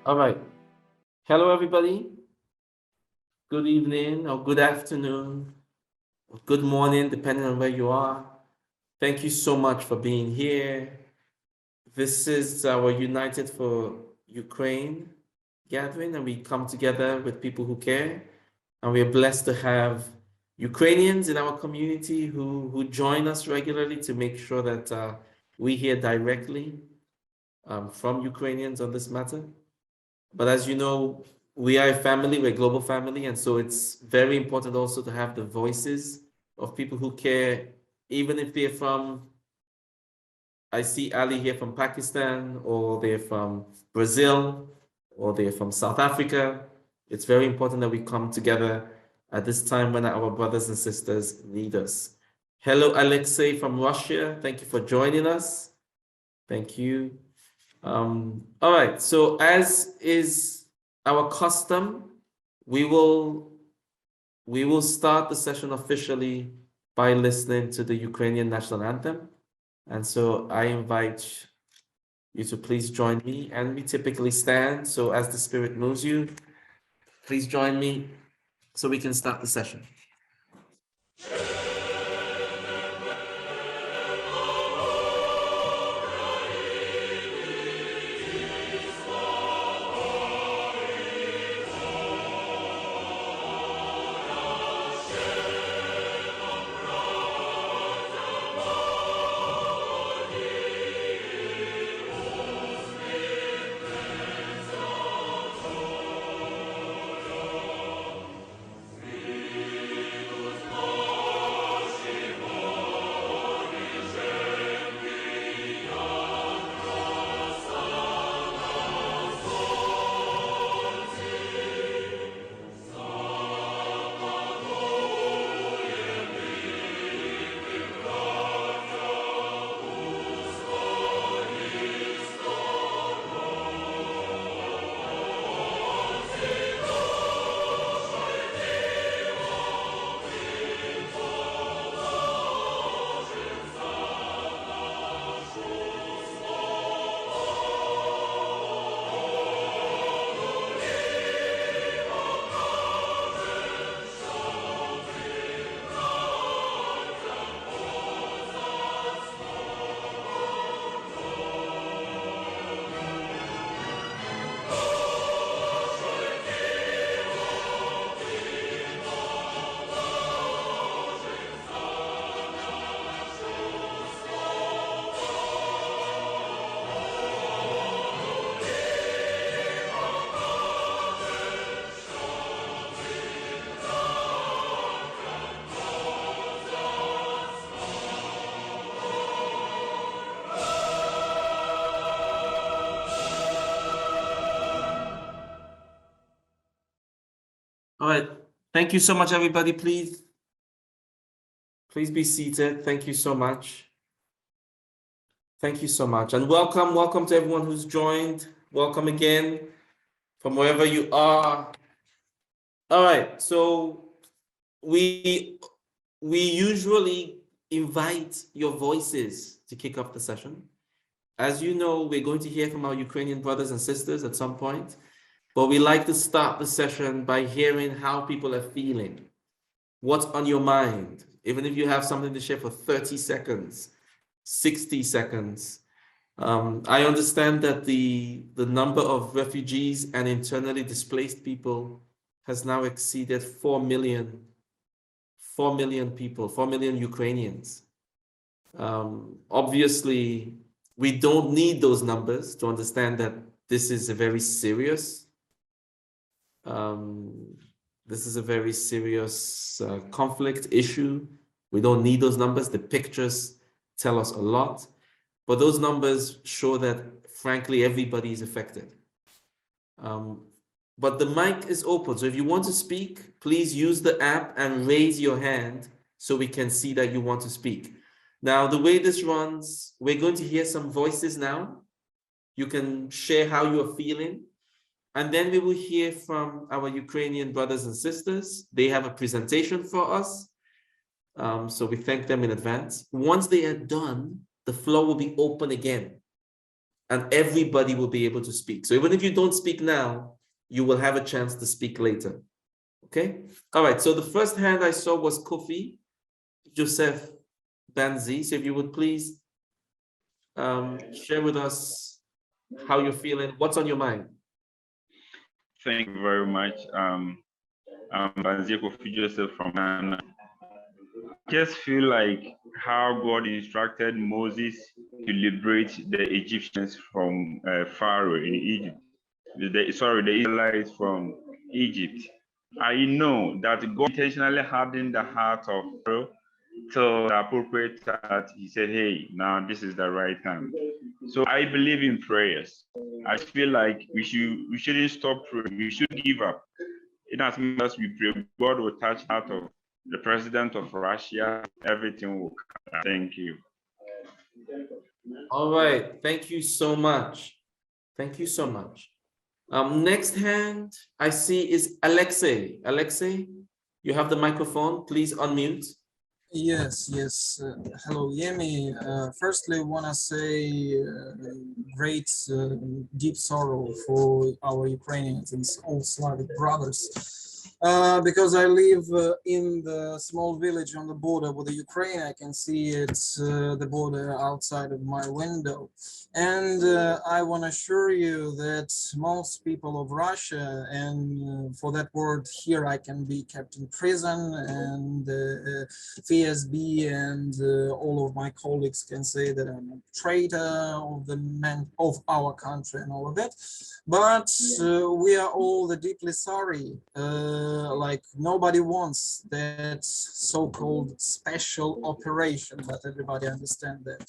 All right. Hello, everybody. Good evening or good afternoon or good morning, depending on where you are. Thank you so much for being here. This is our United for Ukraine gathering, and we come together with people who care. And we are blessed to have Ukrainians in our community who join us regularly to make sure that we hear directly from Ukrainians on this matter. But as you know, we are a family, we're a global family, and so it's very important also to have the voices of people who care, even if they're from, I see Ali here from Pakistan, or they're from Brazil, or they're from South Africa. It's very important that we come together at this time when our brothers and sisters need us. Hello, Alexei from Russia. Thank you for joining us. Thank you. All right, so as is our custom, we will start the session officially by listening to the Ukrainian national anthem. And so I invite you to please join me, and we typically stand. So as the Spirit moves you, please join me so we can start the session. All right. Thank you so much, everybody. Please be seated. Thank you so much. Thank you so much. And welcome to everyone who's joined. Welcome again from wherever you are. All right. So we usually invite your voices to kick off the session. As you know, we're going to hear from our Ukrainian brothers and sisters at some point. But we like to start the session by hearing how people are feeling. What's on your mind? Even if you have something to share for 30 seconds, 60 seconds. I understand that the number of refugees and internally displaced people has now exceeded 4 million people, 4 million Ukrainians. Obviously, we don't need those numbers to understand that this is a very serious conflict issue. We don't need those numbers. The pictures tell us a lot, but those numbers show that, frankly, everybody is affected. But the mic is open, so if you want to speak, please use the app and raise your hand so we can see that you want to speak. Now, the way this runs, we're going to hear some voices now. You can share how you are feeling. And then we will hear from our Ukrainian brothers and sisters. They have a presentation for us. So we thank them in advance. Once they are done, the floor will be open again. and everybody will be able to speak. So even if you don't speak now, you will have a chance to speak later. Okay? All right, so the first hand I saw was Kofi, Joseph Banzi. So if you would please share with us how you're feeling, what's on your mind? Thank you very much. I'm Banzi Kofi Joseph from Ghana. I just feel like how God instructed Moses to liberate the Egyptians from Pharaoh in Egypt. The Israelites from Egypt. I know that God intentionally hardened the heart of Pharaoh till the appropriate time. He said, "Hey, now this is the right time." So I believe in prayers. I feel like we shouldn't stop praying. We should give up. In as much as we pray, God will touch heart of the president of Russia. Everything will come. Thank you. All right, thank you so much. Thank you so much. Next hand I see is Alexei. Alexei, you have the microphone. Please unmute. Yes, yes. Hello, Yemi. Firstly, want to say great deep sorrow for our Ukrainians and all Slavic brothers. Because I live in the small village on the border with the Ukraine, I can see it's the border outside of my window. And I want to assure you that most people of Russia, and for that word here, I can be kept in prison, and FSB and all of my colleagues can say that I'm a traitor of the men of our country and all of that. But we are all deeply sorry. Like nobody wants that so-called special operation, but everybody understands that.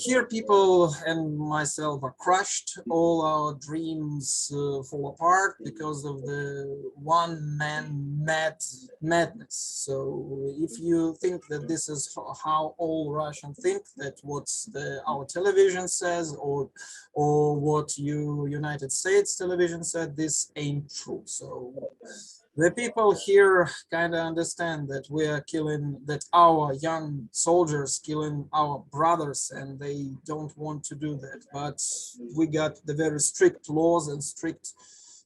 Here people and myself are crushed. All our dreams fall apart because of the one-man madness. So if you think that this is how all Russians think, that what our television says or what United States television said, this ain't true. So the people here kind of understand that we are killing, that our young soldiers killing our brothers, and they don't want to do that. But we got the very strict laws and strict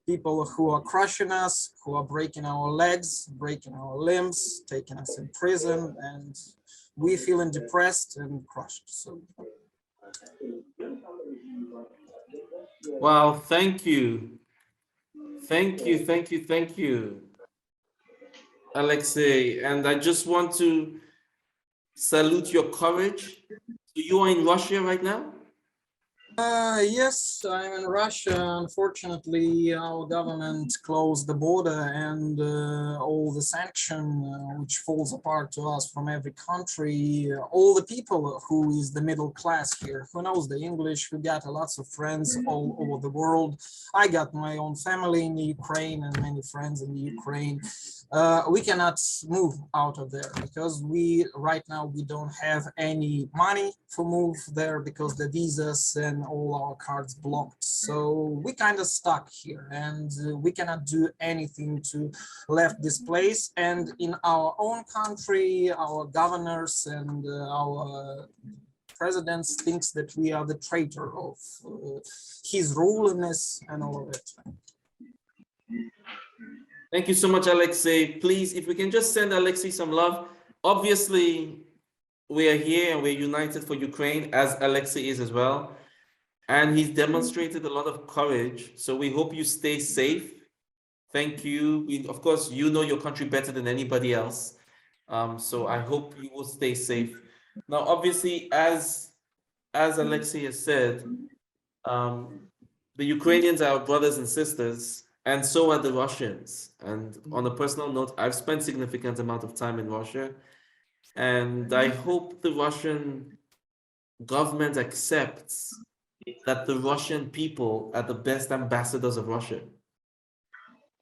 people who are crushing us, who are breaking our legs, breaking our limbs, taking us in prison, and we feeling depressed and crushed. So. Wow, thank you. Thank you, thank you, thank you, Alexei. And I just want to salute your courage. So you are in Russia right now? Yes, I'm in Russia. Unfortunately, our government closed the border, and all the sanction which falls apart to us from every country, all the people who is the middle class here, who knows the English, who got lots of friends all over the world. I got my own family in the Ukraine and many friends in the Ukraine. We cannot move out of there because right now we don't have any money to move there because the visas and all our cards blocked. So we kind of stuck here, and we cannot do anything to left this place. And in our own country, our governors and our presidents thinks that we are the traitor of his ruleness and all of it. Thank you so much, Alexei. Please, if we can just send Alexei some love. Obviously, we are here and we're united for Ukraine, as Alexei is as well. And he's demonstrated a lot of courage. So we hope you stay safe. Thank you. Of course, you know your country better than anybody else. So I hope you will stay safe. Now, obviously, as Alexei has said, the Ukrainians are our brothers and sisters, and so are the Russians. And on a personal note, I've spent significant amount of time in Russia, and I hope the Russian government accepts that the Russian people are the best ambassadors of Russia.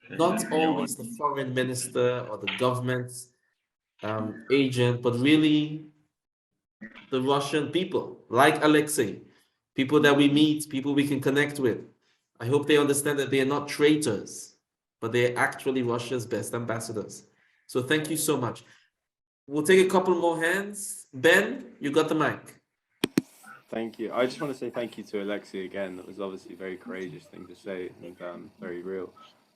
Not always the foreign minister or the government agent, but really the Russian people, like Alexei, people that we meet, people we can connect with. I hope they understand that they are not traitors, but they are actually Russia's best ambassadors. So thank you so much. We'll take a couple more hands. Ben, you got the mic. Thank you. I just want to say thank you to Alexi again. That was obviously a very courageous thing to say and very real.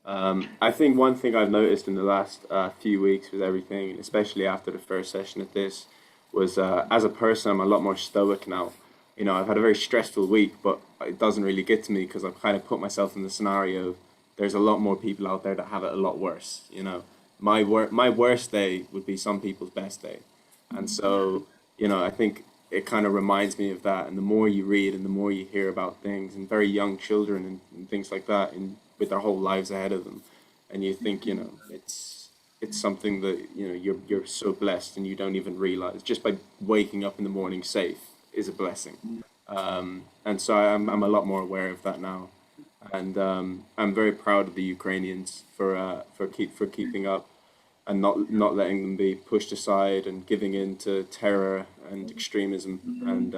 I think one thing I've noticed in the last few weeks with everything, especially after the first session of this, was as a person, I'm a lot more stoic now. You know, I've had a very stressful week, but it doesn't really get to me because I've kind of put myself in the scenario. There's a lot more people out there that have it a lot worse. You know, my worst day would be some people's best day, and so you know, I think it kind of reminds me of that. And the more you read and the more you hear about things and very young children and things like that, and with their whole lives ahead of them, and you think, you know, it's something that you know you're so blessed and you don't even realize just by waking up in the morning safe is a blessing. And so I'm a lot more aware of that now, and I'm very proud of the Ukrainians for keeping up and not letting them be pushed aside and giving in to terror and extremism. And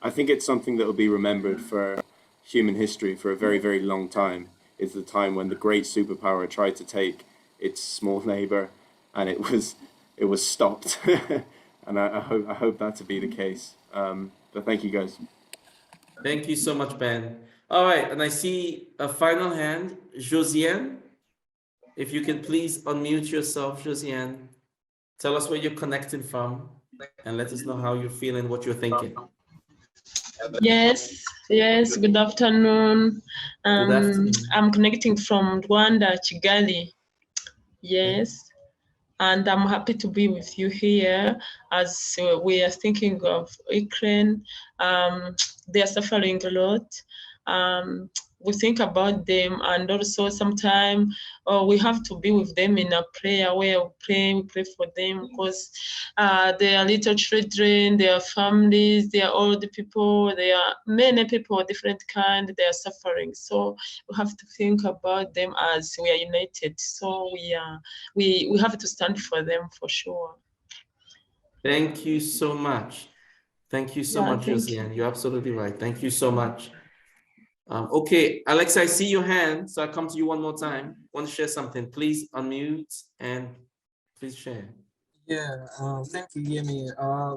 I think it's something that will be remembered for human history for a very long time. Is the time when the great superpower tried to take its small neighbor, and it was stopped. And I hope that to be the case. But thank you guys. Thank you so much, Ben. All right, and I see a final hand, Josiane. If you can please unmute yourself, Josiane. Tell us where you're connecting from and let us know how you're feeling, what you're thinking. Yes, yes, good afternoon. Good afternoon. I'm connecting from Rwanda, Kigali. Yes, and I'm happy to be with you here as we are thinking of Ukraine. They are suffering a lot. We think about them, and also sometimes we have to be with them in a prayer where we pray for them because they are little children, they are families, they are old people, they are many people, different kind, they are suffering. So we have to think about them as we are united. So we have to stand for them for sure. Thank you so much. Thank you so much, Josiane. You're absolutely right. Thank you so much. Okay, Alex, I see your hand, so I'll come to you one more time. Want to share something? Please unmute and please share. Yeah, thank you, Yemi.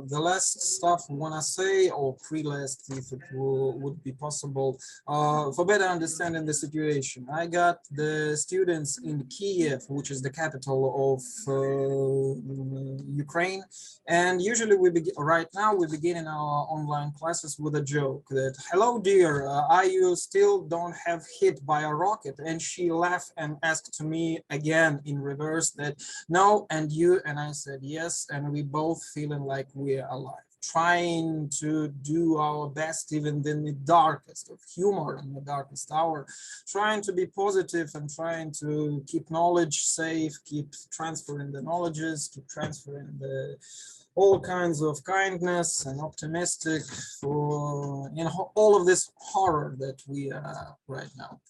The last stuff I want to say, or pre-last, if it would be possible, for better understanding the situation. I got the students in Kiev, which is the capital of Ukraine, and usually right now we begin in our online classes with a joke that, "Hello, dear, are you still don't have hit by a rocket?" And she laughed and asked to me again in reverse that, "No, and you?" And I said, "Yes," and we both feeling like we're alive, trying to do our best even in the darkest of humor in the darkest hour, trying to be positive and trying to keep knowledge safe, keep transferring the knowledges, keep transferring the all kinds of kindness and optimistic for all of this horror that we are right now.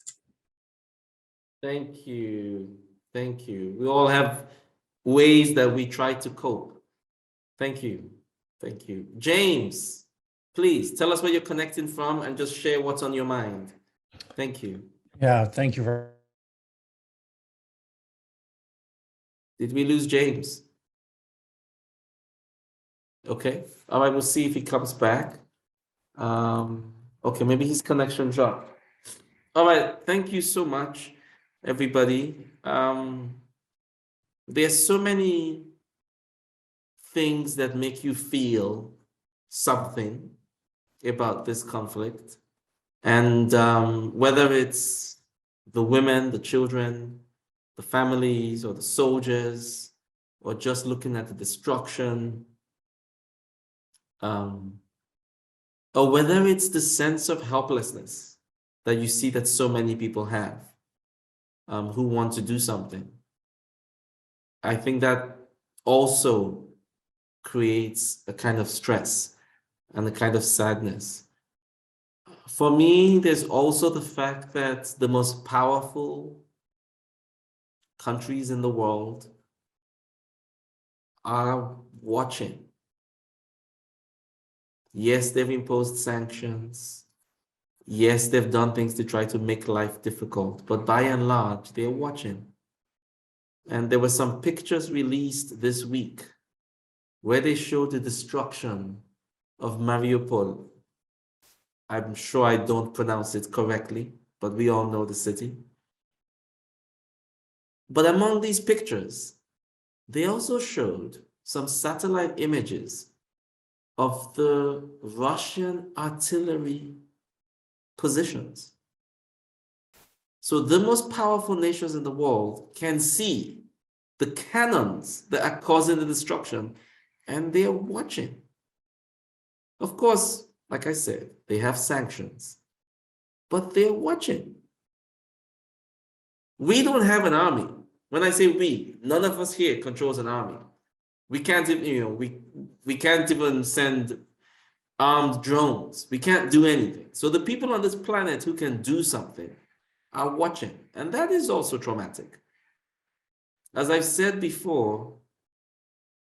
Thank you. Thank you. We all have ways that we try to cope. Thank you. Thank you. James, please tell us where you're connecting from and just share what's on your mind. Thank you. Yeah, thank you very. Did we lose James? Okay. All right, we'll see if he comes back. Okay, maybe his connection dropped. All right, thank you so much, everybody. There's so many things that make you feel something about this conflict. And whether it's the women, the children, the families, or the soldiers, or just looking at the destruction, or whether it's the sense of helplessness that you see that so many people have who want to do something. I think that also creates a kind of stress and a kind of sadness. For me, there's also the fact that the most powerful countries in the world are watching. Yes, they've imposed sanctions. Yes, they've done things to try to make life difficult, but by and large, they're watching. And there were some pictures released this week where they showed the destruction of Mariupol I'm sure I don't pronounce it correctly, but we all know the city. But among these pictures, they also showed some satellite images of the Russian artillery positions. So the most powerful nations in the world can see the cannons that are causing the destruction, and they're watching. Of course, like I said, they have sanctions, but they're watching. We don't have an army. When I say we, none of us here controls an army. We can't even, we can't even send armed drones. We can't do anything. So the people on this planet who can do something are watching, and that is also traumatic. As I've said before,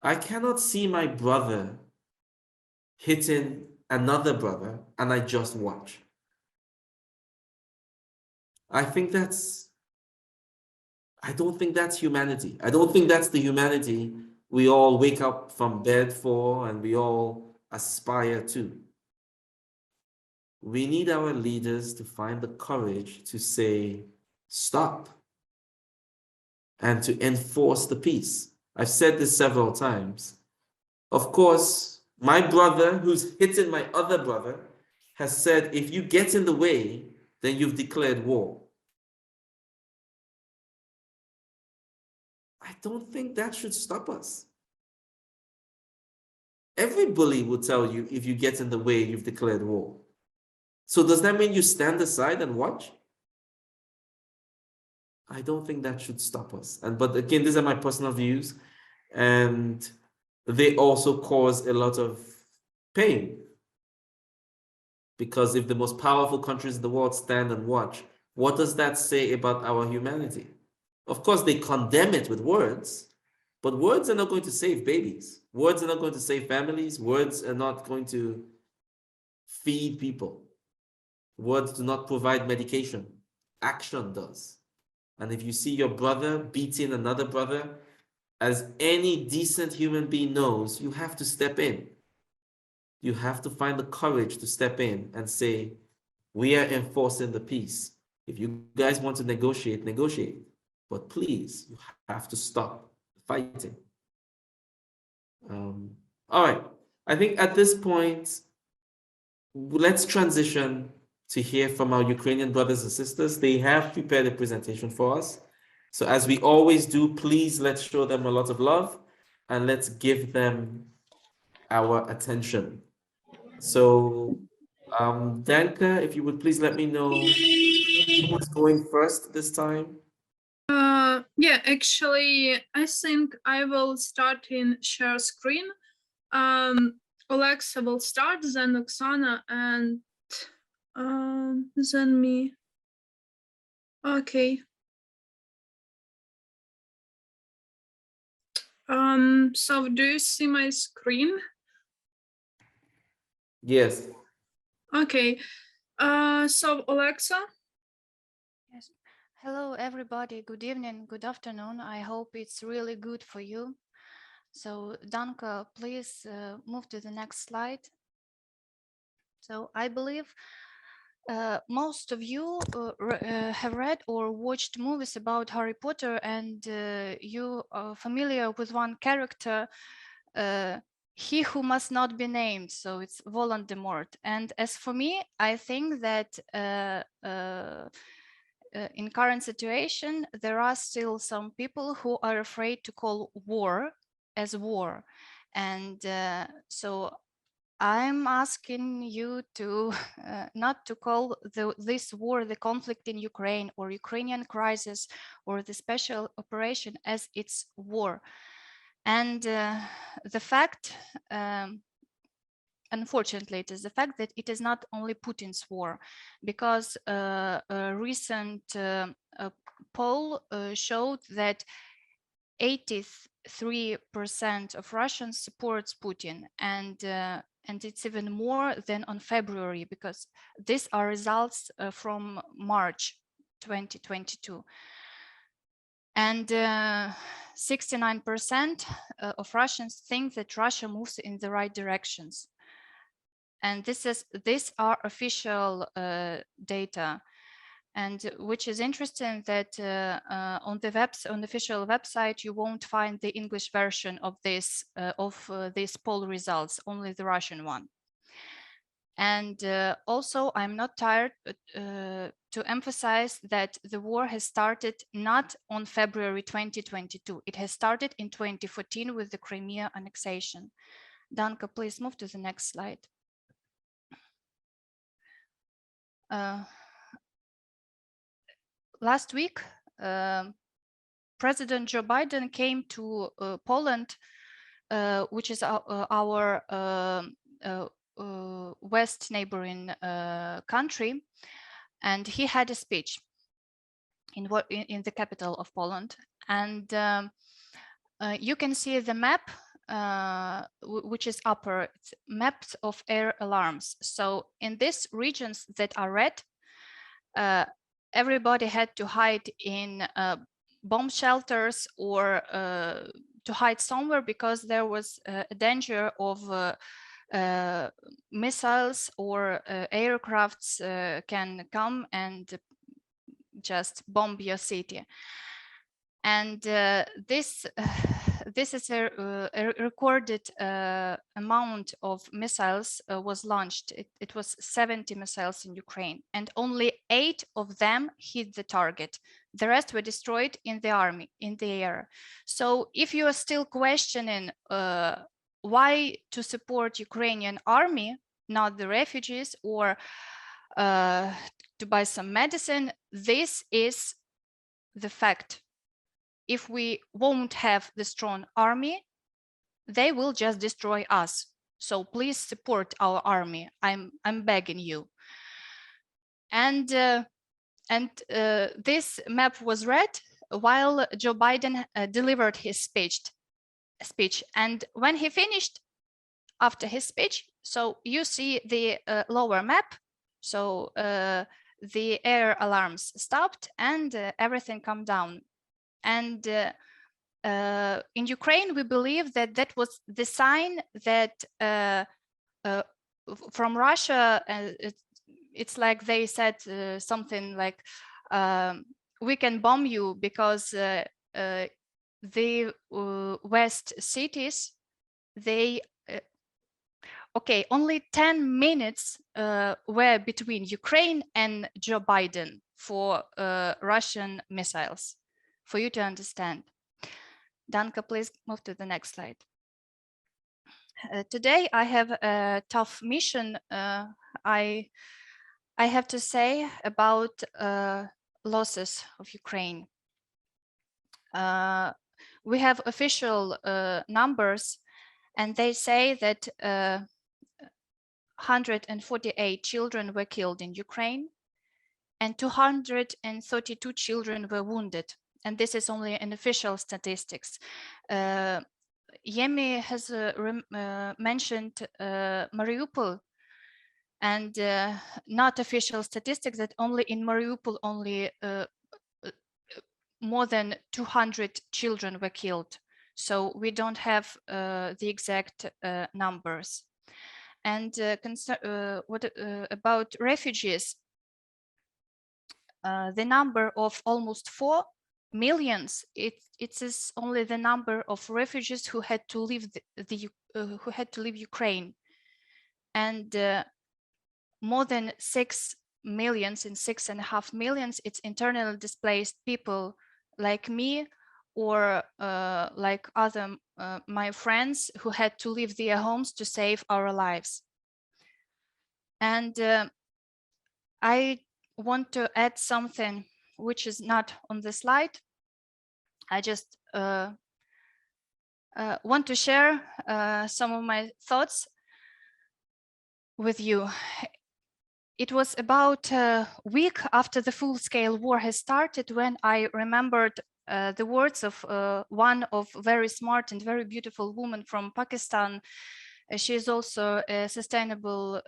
I cannot see my brother hitting another brother and I just watch. I don't think that's humanity. I don't think that's the humanity we all wake up from bed for and we all aspire to. We need our leaders to find the courage to say, stop, and to enforce the peace. I've said this several times. Of course, my brother who's hitting my other brother has said, if you get in the way, then you've declared war. I don't think that should stop us. Every bully will tell you if you get in the way, you've declared war. So does that mean you stand aside and watch? I don't think that should stop us. But again, these are my personal views, and they also cause a lot of pain. Because if the most powerful countries in the world stand and watch, what does that say about our humanity? Of course, they condemn it with words, but words are not going to save babies. Words are not going to save families. Words are not going to feed people. Words do not provide medication. Action does. And if you see your brother beating another brother, as any decent human being knows, you have to step in. You have to find the courage to step in and say, we are enforcing the peace. If you guys want to negotiate, negotiate. But please, you have to stop fighting. All right. I think at this point, let's transition to hear from our Ukrainian brothers and sisters. They have prepared a presentation for us. So as we always do, please let's show them a lot of love and let's give them our attention. So Danka, if you would please let me know who's going first this time. Yeah, actually, I think I will start in share screen. Alexa will start, then Oksana, and then me. Okay. So do you see my screen? Yes. Okay. So Alexa. Yes. Hello, everybody. Good evening, good afternoon. I hope it's really good for you. So, Danka, please move to the next slide. So, I believe most of you have read or watched movies about Harry Potter, and you are familiar with one character, he who must not be named. So it's Voldemort. And as for me, I think that in current situation, there are still some people who are afraid to call war as war. And so I'm asking you to not to call this war, the conflict in Ukraine or Ukrainian crisis or the special operation as its war. And the fact, unfortunately, it is the fact that it is not only Putin's war, because a recent poll showed that 83% of Russians supports Putin, and it's even more than on February, because these are results from March 2022. And 69% of Russians think that Russia moves in the right directions. And these are official data. And which is interesting that on the official website, you won't find the English version of these poll results, only the Russian one. And also, I'm not tired to emphasize that the war has started not on February 2022. It has started in 2014 with the Crimea annexation. Danka, please move to the next slide. Last week, President Joe Biden came to Poland, which is our west neighboring country, and he had a speech in the capital of Poland. And you can see the map, which is upper, it's maps of air alarms. So in these regions that are red, everybody had to hide in bomb shelters or to hide somewhere because there was a danger of missiles or aircrafts can come and just bomb your city. And this is a recorded amount of missiles was launched. It was 70 missiles in Ukraine, and only 8 of them hit the target. The rest were destroyed in the air. So if you are still questioning why to support Ukrainian army, not the refugees, or to buy some medicine, this is the fact. If we won't have the strong army, they will just destroy us. So please support our army. I'm begging you. And this map was read while Joe Biden delivered his speech. And when he finished, after his speech, so you see the lower map. So the air alarms stopped and everything calmed down. And in Ukraine, we believe that that was the sign that from Russia, it's like they said something like, we can bomb you because the West cities, they, okay, only 10 minutes were between Ukraine and Joe Biden for Russian missiles, for you to understand. Danka, please move to the next slide. Today I have a tough mission, I have to say, about losses of Ukraine. We have official numbers, and they say that 148 children were killed in Ukraine and 232 children were wounded. And this is only an official statistics. Yemi has mentioned Mariupol, and not official statistics, that only in Mariupol only more than 200 children were killed. So we don't have the exact numbers. And what about refugees? The number of almost 4 million, it is only the number of refugees who had to leave who had to leave Ukraine, and more than 6 million, and 6.5 million, it's internally displaced people like me, or like other my friends who had to leave their homes to save our lives. And I want to add something which is not on the slide. I just want to share some of my thoughts with you. It was about a week after the full-scale war has started when I remembered the words of one of very smart and very beautiful woman from Pakistan. She is also a sustainable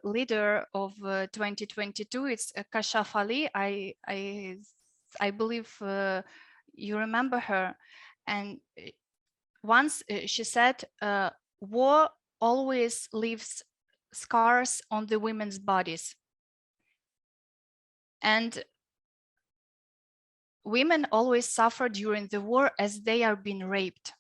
leader of 2022. It's Kashaf Ali. I believe you remember her. And once she said, war always leaves scars on the women's bodies. And women always suffer during the war as they are being raped.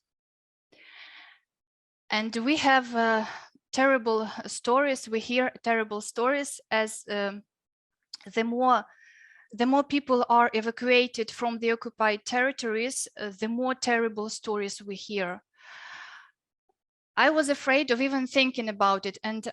And we have terrible stories, we hear terrible stories as the more people are evacuated from the occupied territories, the more terrible stories we hear. I was afraid of even thinking about it, and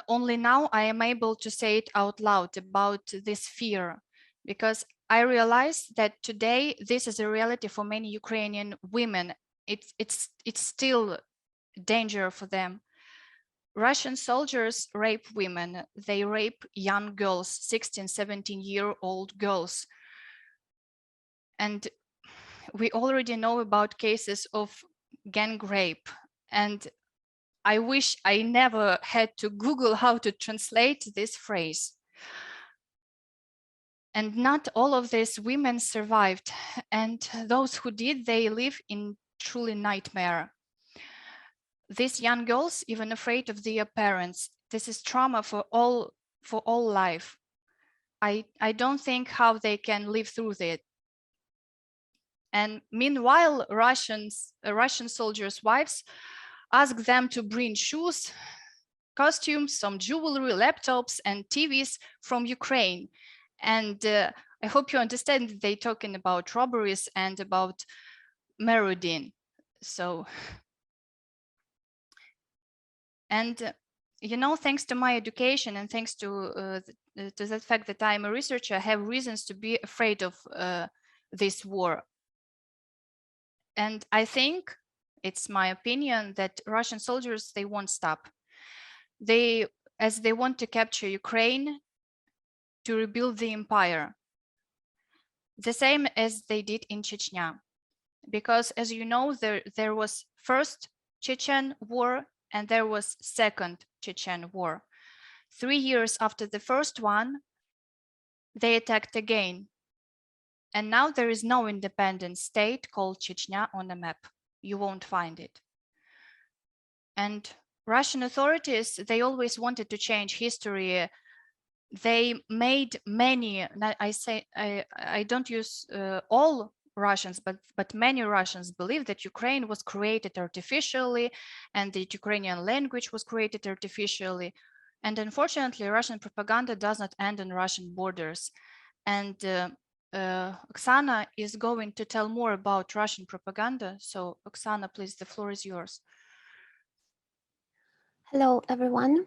only now I am able to say it out loud about this fear, because I realized that today this is a reality for many Ukrainian women. It's still danger for them. Russian soldiers rape women. They rape young girls, 16, 17-year-old girls. And we already know about cases of gang rape. And I wish I never had to Google how to translate this phrase. And not all of these women survived. And those who did, they live in truly nightmare. These young girls even afraid of their parents. This is trauma for all life. I don't think how they can live through it. And meanwhile, Russian soldiers' wives ask them to bring shoes, costumes, some jewelry, laptops, and TVs from Ukraine. And I hope you understand that they're talking about robberies and about marauding. So, and you know, thanks to my education and thanks to the fact that I'm a researcher, I have reasons to be afraid of this war. And I think, it's my opinion, that Russian soldiers, they won't stop. As they want to capture Ukraine to rebuild the empire, the same as they did in Chechnya. Because as you know, there was first Chechen war and there was second Chechen war. 3 years after the first one, they attacked again. And now there is no independent state called Chechnya on the map. You won't find it. And Russian authorities, they always wanted to change history. They made many, I don't use all Russians, but many Russians believe that Ukraine was created artificially and that Ukrainian language was created artificially. And unfortunately, Russian propaganda does not end on Russian borders. And Oksana is going to tell more about Russian propaganda. So Oksana, please, the floor is yours. Hello, everyone.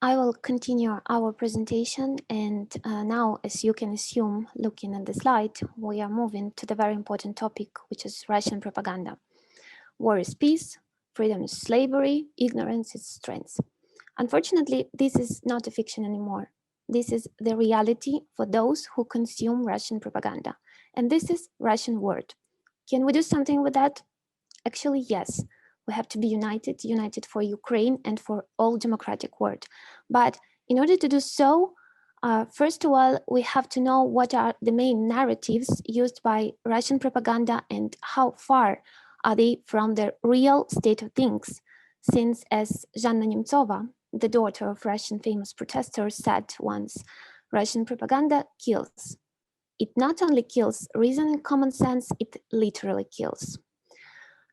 I will continue our presentation, and now, as you can assume, looking at the slide, we are moving to the very important topic, which is Russian propaganda. War is peace, freedom is slavery, ignorance is strength. Unfortunately, this is not a fiction anymore. This is the reality for those who consume Russian propaganda, and this is Russian word. Can we do something with that? Actually, yes. We have to be united for Ukraine and for all democratic world. But in order to do so, first of all, we have to know what are the main narratives used by Russian propaganda and how far are they from the real state of things. Since, as Zhanna Nemtsova, the daughter of Russian famous protesters, said once, Russian propaganda kills. It not only kills reason and common sense, it literally kills.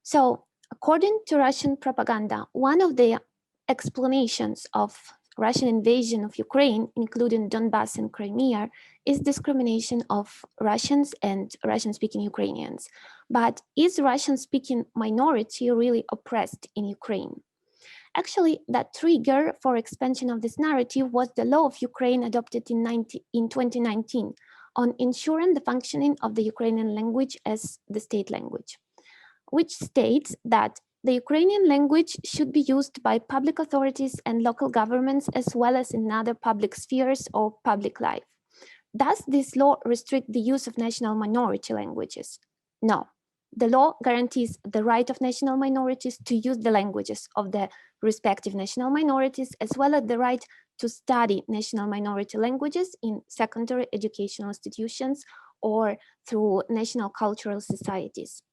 So, according to Russian propaganda, one of the explanations of Russian invasion of Ukraine, including Donbass and Crimea, is discrimination of Russians and Russian-speaking Ukrainians. But is Russian-speaking minority really oppressed in Ukraine? Actually, that trigger for expansion of this narrative was the law of Ukraine adopted in 2019 on ensuring the functioning of the Ukrainian language as the state language, which states that the Ukrainian language should be used by public authorities and local governments as well as in other public spheres or public life. Does this law restrict the use of national minority languages? No. The law guarantees the right of national minorities to use the languages of the respective national minorities as well as the right to study national minority languages in secondary educational institutions or through national cultural societies.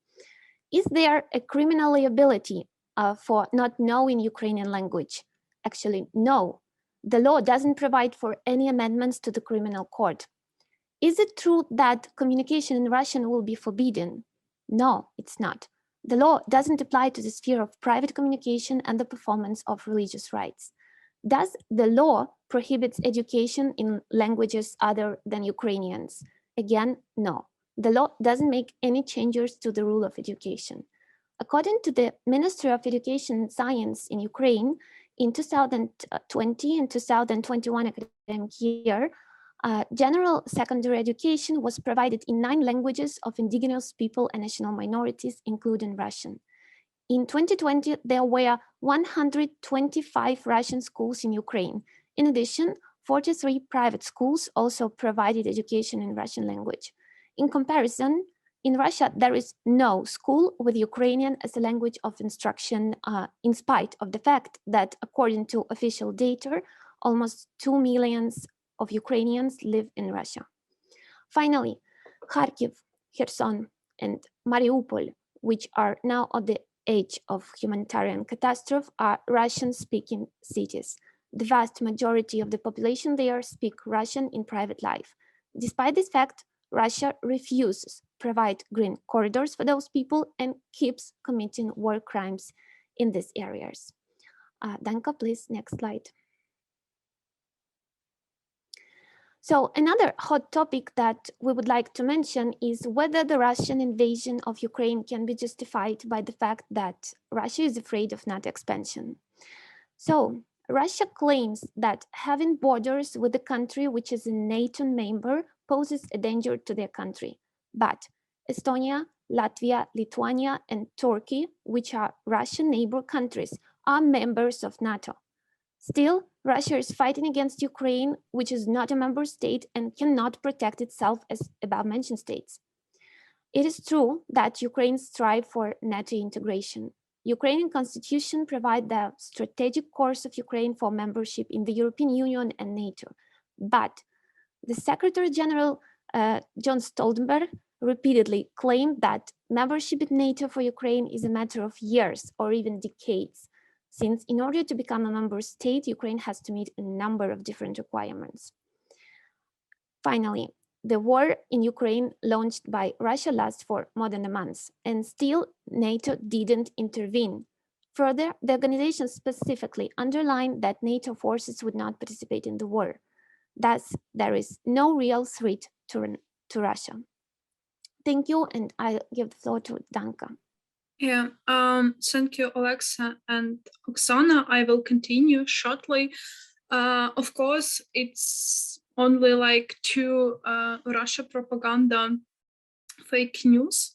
Is there a criminal liability for not knowing Ukrainian language? Actually, no. the law doesn't provide for any amendments to the criminal code. Is it true that communication in Russian will be forbidden? No, it's not. The law doesn't apply to the sphere of private communication and the performance of religious rites. Does the law prohibit education in languages other than Ukrainians? Again, no. The law doesn't make any changes to the rule of education. According to the Ministry of Education and Science in Ukraine, in 2020 and 2021 academic year, general secondary education was provided in 9 languages of indigenous people and national minorities, including Russian. In 2020, there were 125 Russian schools in Ukraine. In addition, 43 private schools also provided education in Russian language. In comparison, in Russia, there is no school with Ukrainian as a language of instruction, in spite of the fact that, according to official data, almost 2 million of Ukrainians live in Russia. Finally, Kharkiv, Kherson, and Mariupol, which are now at the edge of humanitarian catastrophe, are Russian-speaking cities. The vast majority of the population there speak Russian in private life. Despite this fact, Russia refuses to provide green corridors for those people and keeps committing war crimes in these areas. Danka, please, next slide. So another hot topic that we would like to mention is whether the Russian invasion of Ukraine can be justified by the fact that Russia is afraid of NATO expansion. So Russia claims that having borders with a country which is a NATO member poses a danger to their country. But Estonia, Latvia, Lithuania, and Turkey, which are Russian neighbor countries, are members of NATO. Still, Russia is fighting against Ukraine, which is not a member state and cannot protect itself as above-mentioned states. It is true that Ukraine strives for NATO integration. Ukrainian constitution provides the strategic course of Ukraine for membership in the European Union and NATO. But the Secretary General, John Stoltenberg, repeatedly claimed that membership in NATO for Ukraine is a matter of years or even decades, since in order to become a member state, Ukraine has to meet a number of different requirements. Finally, the war in Ukraine launched by Russia lasts for more than a month, and still NATO didn't intervene. Further, the organization specifically underlined that NATO forces would not participate in the war. Thus, there is no real threat to Russia. Thank you, and I give the floor to Danka. Yeah, thank you, Alexa and Oksana. I will continue shortly. Of course, it's only like 2 Russia propaganda fake news.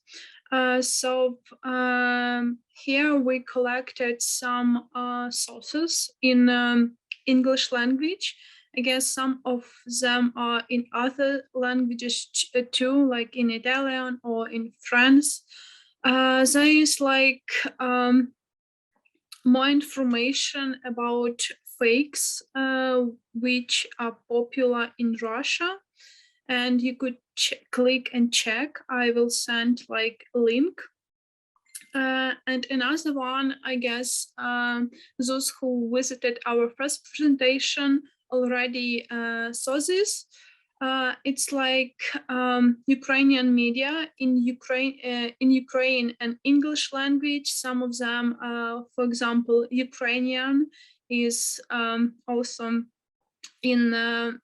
Here we collected some sources in English language. I guess some of them are in other languages too, like in Italian or in France. There is like more information about fakes which are popular in Russia, and you could click and check. I will send like a link. And another one, I guess, those who visited our first presentation already saw this. It's like Ukrainian media in Ukraine and English language. Some of them, for example, Ukrainian is also in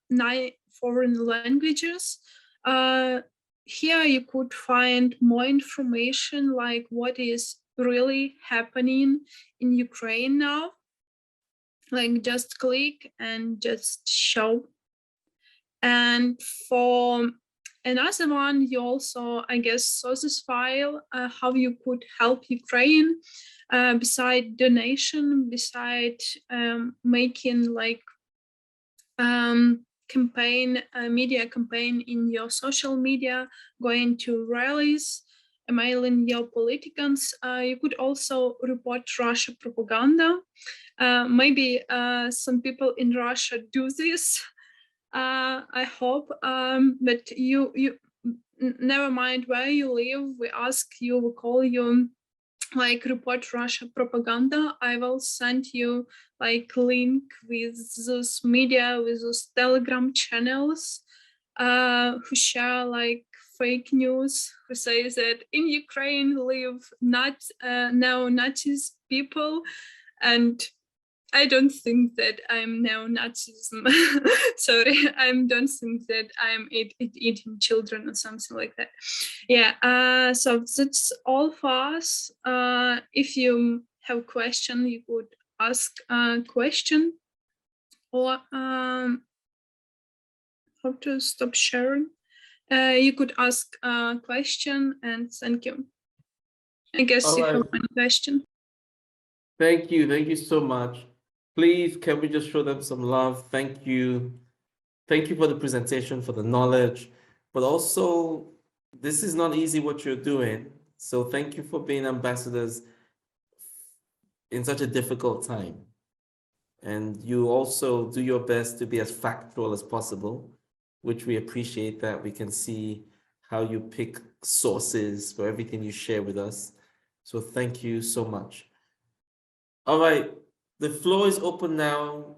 9 foreign languages. Here you could find more information like what is really happening in Ukraine now. Like just click and just show. And for another one, you also, I guess, saw this file, how you could help Ukraine beside donation, beside making like campaign, media campaign in your social media, going to rallies, emailing your politicians. You could also report Russia propaganda. Maybe some people in Russia do this. I hope, but you never mind where you live. We ask you, we call you like report Russia propaganda, I will send you like link with those media, with those Telegram channels who share like fake news, who say that in Ukraine live not neo-Nazis people, and I don't think that I'm neo-Nazism. Sorry, I don't think that I'm eating children or something like that. Yeah, so that's all for us. If you have a question, you could ask a question, or how to stop sharing. You could ask a question, and thank you. I guess All you right. have one question. Thank you so much. Please, can we just show them some love? Thank you. Thank you for the presentation, for the knowledge, but also this is not easy what you're doing. So thank you for being ambassadors in such a difficult time. And you also do your best to be as factual as possible, which we appreciate that we can see how you pick sources for everything you share with us. So thank you so much. All right, the floor is open now.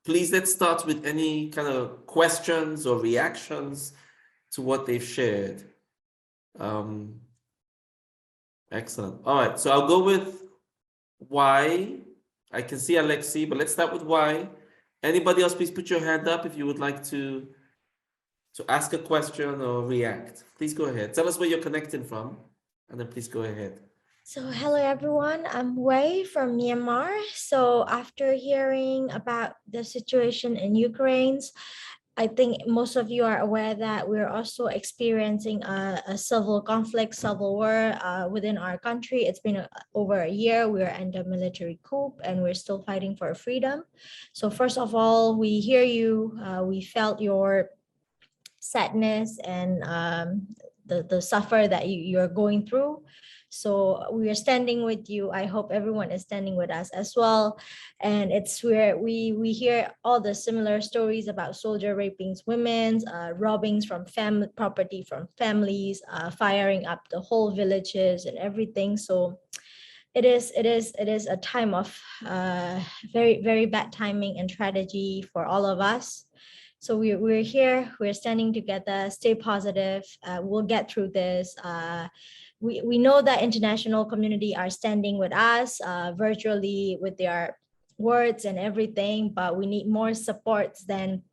Please, let's start with any kind of questions or reactions to what they've shared. Excellent. All right, so I'll go with Y. I can see Alexi, but let's start with Y. Anybody else, please put your hand up if you would like to ask a question or react. Please go ahead. Tell us where you're connecting from, and then please go ahead. So hello everyone, I'm Wei from Myanmar. So after hearing about the situation in Ukraine, I think most of you are aware that we're also experiencing a civil conflict, civil war within our country. It's been over a year. We're under military coup and we're still fighting for freedom. So first of all, we hear you. We felt your sadness and the suffer that you're going through. So we are standing with you. I hope everyone is standing with us as well. And it's where we hear all the similar stories about soldier raping women, robbings from family property from families, firing up the whole villages and everything. So it is a time of very, very bad timing and tragedy for all of us. So we're here, we're standing together, stay positive, we'll get through this. We know that international community are standing with us virtually with their words and everything, but we need more supports than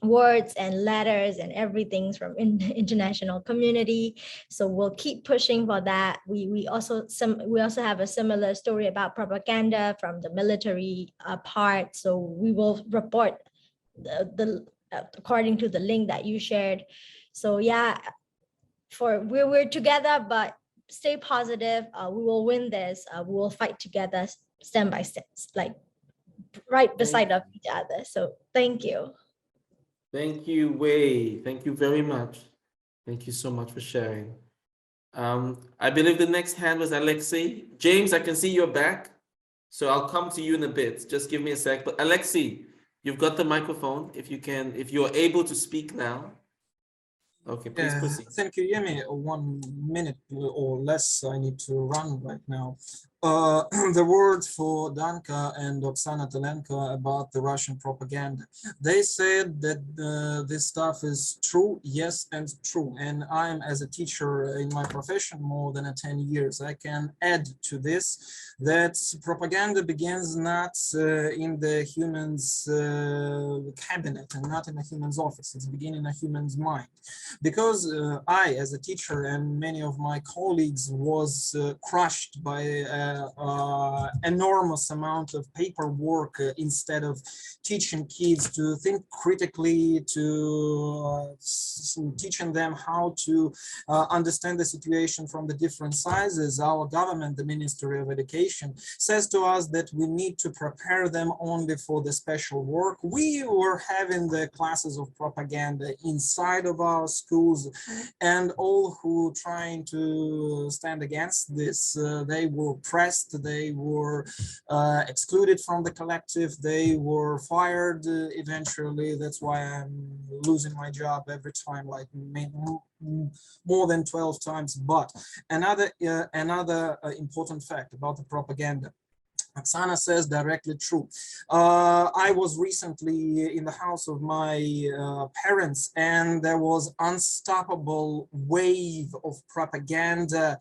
words and letters and everything from international community. So we'll keep pushing for that. We also have a similar story about propaganda from the military part. So we will report the according to the link that you shared. So yeah, we're together, but stay positive. We will win this. We will fight together, stand by stand, like right beside of each other. So thank you. Thank you, Wei. Thank you very much. Thank you so much for sharing. I believe the next hand was Alexei. James, I can see you're back. So I'll come to you in a bit. Just give me a sec. But Alexei, you've got the microphone. If you're able to speak now. Okay, please proceed. Thank you, Yemi. 1 minute or less I need to run right now. The word for Danka and Oksana Telenko about the Russian propaganda. They said that this stuff is true, yes, and true. And I'm, as a teacher in my profession, more than 10 years, I can add to this that propaganda begins not in the human's cabinet and not in a human's office. It's beginning in a human's mind. Because I, as a teacher, and many of my colleagues was crushed by enormous amount of paperwork instead of teaching kids to think critically, to teaching them how to understand the situation from the different sizes. Our government, the Ministry of Education, says to us that we need to prepare them only for the special work. We were having the classes of propaganda inside of our schools, and all who trying to stand against this, they were repressed, they were excluded from the collective, they were fired eventually. That's why I'm losing my job every time, like more than 12 times. But another important fact about the propaganda, Oksana says directly true. I was recently in the house of my parents, and there was unstoppable wave of propaganda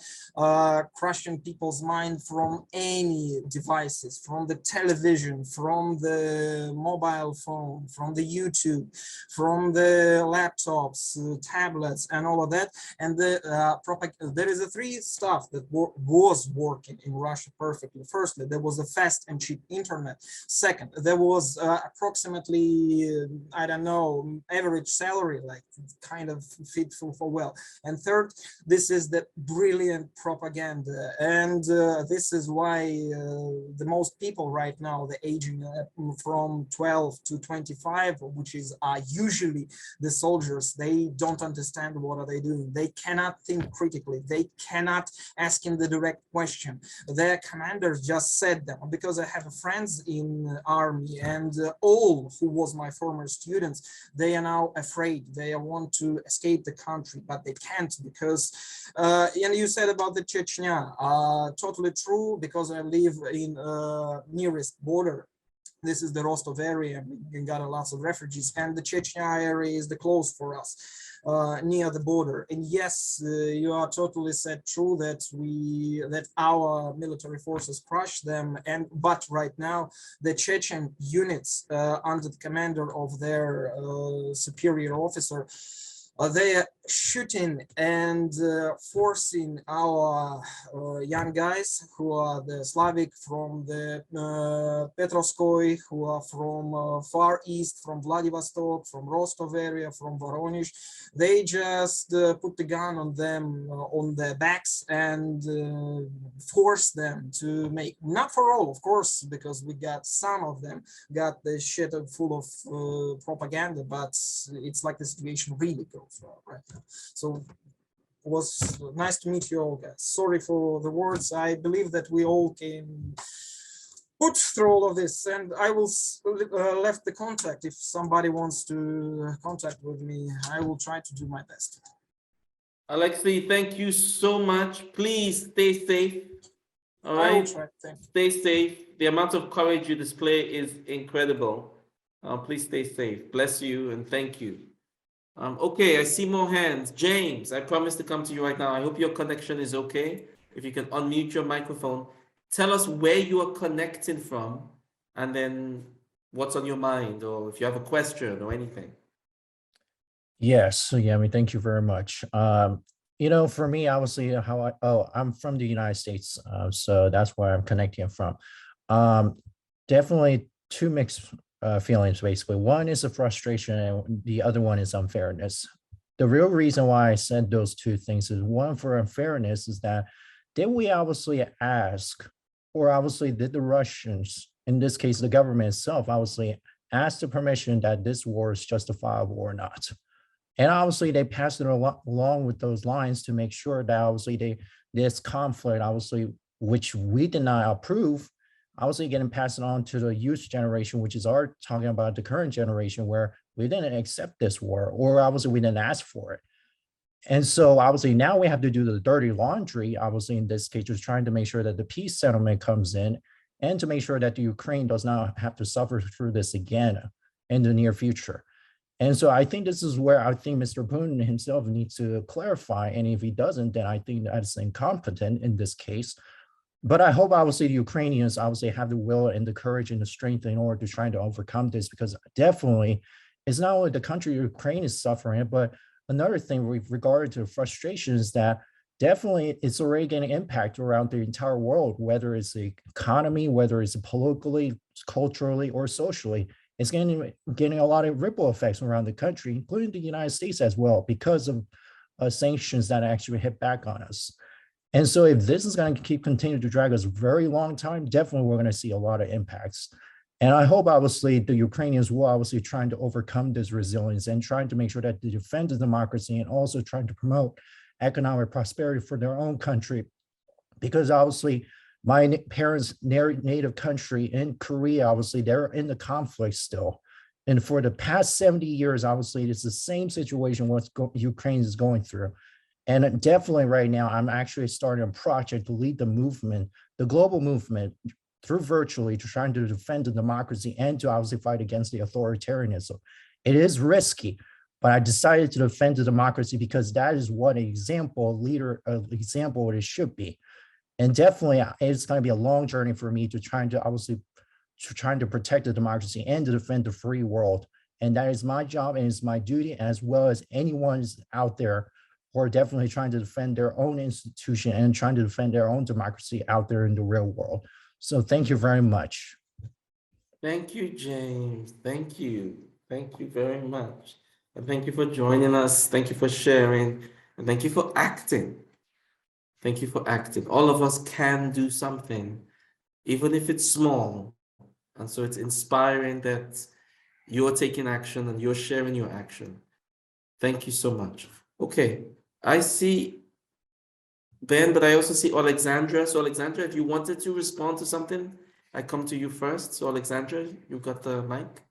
crushing people's mind from any devices, from the television, from the mobile phone, from the YouTube, from the laptops, tablets, and all of that. And there is a three stuff that was working in Russia perfectly. Firstly, there was a fast and cheap internet. Second, there was approximately, I don't know, average salary, like kind of fit for well. And third, this is the brilliant propaganda. And this is why the most people right now, the aging from 12 to 25, which is usually the soldiers, they don't understand what are they doing. They cannot think critically. They cannot ask him the direct question. Their commanders just said them, because I have friends in army, and all who was my former students, they are now afraid. They want to escape the country, but they can't, because and you said about the Chechnya, totally true, because I live in nearest border. This is the Rostov area. We got a lots of refugees, and the Chechnya area is the close for us, near the border. And yes, you are totally said true that our military forces crush them. But right now, the Chechen units under the commander of their superior officer, they are shooting and forcing our young guys who are the Slavic from the Petrovskoy, who are from far east, from Vladivostok, from Rostov area, from Voronezh. They just put the gun on them, on their backs, and force them to make, not for all, of course, because we got some of them got the shit full of propaganda, but it's like the situation really goes right now. So it was nice to meet you all, guys. Sorry for the words. I believe that we all can put through all of this, and I will left the contact. If somebody wants to contact with me, I will try to do my best. Alexei, thank you so much. Please stay safe. All I will right, try. Thank you. stay safe. The amount of courage you display is incredible. Please stay safe. Bless you and thank you. Okay, I see more hands. James, I promise to come to you right now. I hope your connection is okay. If you can unmute your microphone, tell us where you are connecting from, and then what's on your mind, or if you have a question or anything. Yes, so yeah, I mean, thank you very much. You know, for me, obviously, I'm from the United States, so that's where I'm connecting from. Definitely two mixed feelings, basically. One is a frustration, and the other one is unfairness. The real reason why I said those two things is, one, for unfairness, is that did we obviously ask, or obviously did the Russians, in this case, the government itself, obviously ask the permission that this war is justifiable or not? And obviously they passed it along with those lines to make sure that obviously this conflict, obviously, which we did not approve, obviously getting passed on to the youth generation, which is our talking about the current generation, where we didn't accept this war, or obviously we didn't ask for it. And so obviously now we have to do the dirty laundry, obviously in this case, just trying to make sure that the peace settlement comes in, and to make sure that the Ukraine does not have to suffer through this again in the near future. And so I think this is where I think Mr. Putin himself needs to clarify. And if he doesn't, then I think that's incompetent in this case. But I hope obviously the Ukrainians obviously have the will and the courage and the strength in order to try to overcome this, because definitely it's not only the country Ukraine is suffering, but another thing with regard to frustration is that definitely it's already getting impact around the entire world, whether it's the economy, whether it's politically, culturally, or socially. It's getting a lot of ripple effects around the country, including the United States as well, because of sanctions that actually hit back on us. And so if this is going to continue to drag us a very long time, definitely we're going to see a lot of impacts. And I hope obviously the Ukrainians will obviously trying to overcome this resilience and trying to make sure that they defend the democracy, and also trying to promote economic prosperity for their own country. Because obviously My parents' native country in Korea, obviously, they're in the conflict still. And for the past 70 years, obviously, it's the same situation what Ukraine is going through. And definitely right now, I'm actually starting a project to lead the movement, the global movement, through virtually to trying to defend the democracy and to obviously fight against the authoritarianism. It is risky, but I decided to defend the democracy because that is what an example, example what it should be. And definitely it's going to be a long journey for me to trying to protect the democracy and to defend the free world. And that is my job and it's my duty, as well as anyone out there who are definitely trying to defend their own institution and trying to defend their own democracy out there in the real world. So thank you very much. Thank you, James. Thank you. Thank you very much. And thank you for joining us. Thank you for sharing. And thank you for acting. Thank you for acting. All of us can do something, even if it's small. And so it's inspiring that you're taking action and you're sharing your action. Thank you so much. Okay, I see Ben, but I also see Alexandra. So Alexandra, if you wanted to respond to something, I come to you first. So Alexandra, you got the mic.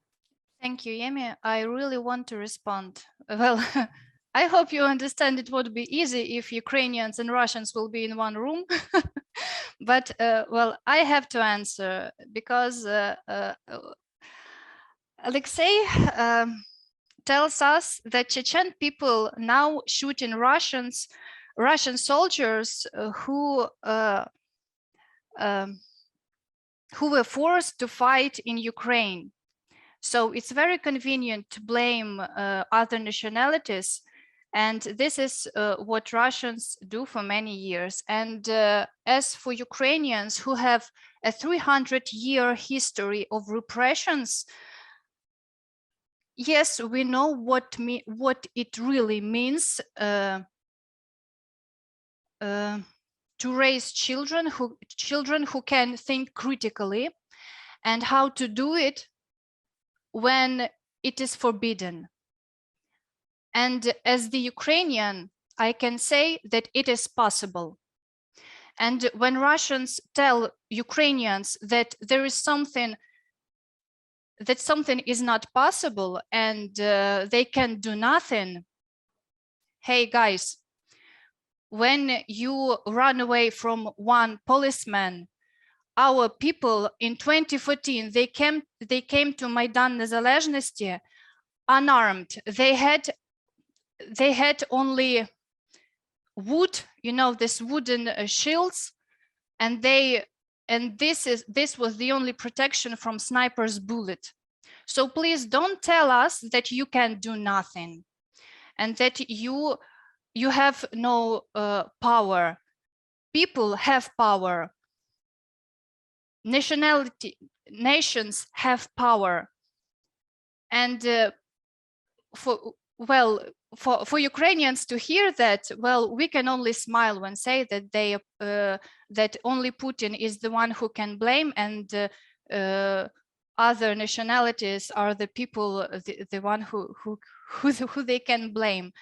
Thank you, Yemi. I really want to respond. Well, I hope you understand it would be easy if Ukrainians and Russians will be in one room. But, well, I have to answer because Alexei tells us that Chechen people now shooting Russian soldiers who were forced to fight in Ukraine. So it's very convenient to blame other nationalities. And this is what Russians do for many years. And as for Ukrainians who have a 300-year history of repressions, yes, we know what it really means to raise children who can think critically, and how to do it when it is forbidden. And as the Ukrainian, I can say that it is possible. And when Russians tell Ukrainians that there is something is not possible and they can do nothing, hey guys, when you run away from one policeman, our people in 2014, they came to Maidan Nezalezhnosti unarmed. They had only wood, you know, this wooden shields, and this was the only protection from sniper's bullet. So please don't tell us that you can do nothing and that you have no power. People have power. Nations have power. And for Ukrainians to hear that, well, we can only smile when say that that only Putin is the one who can blame, and other nationalities are the people, the one who they can blame.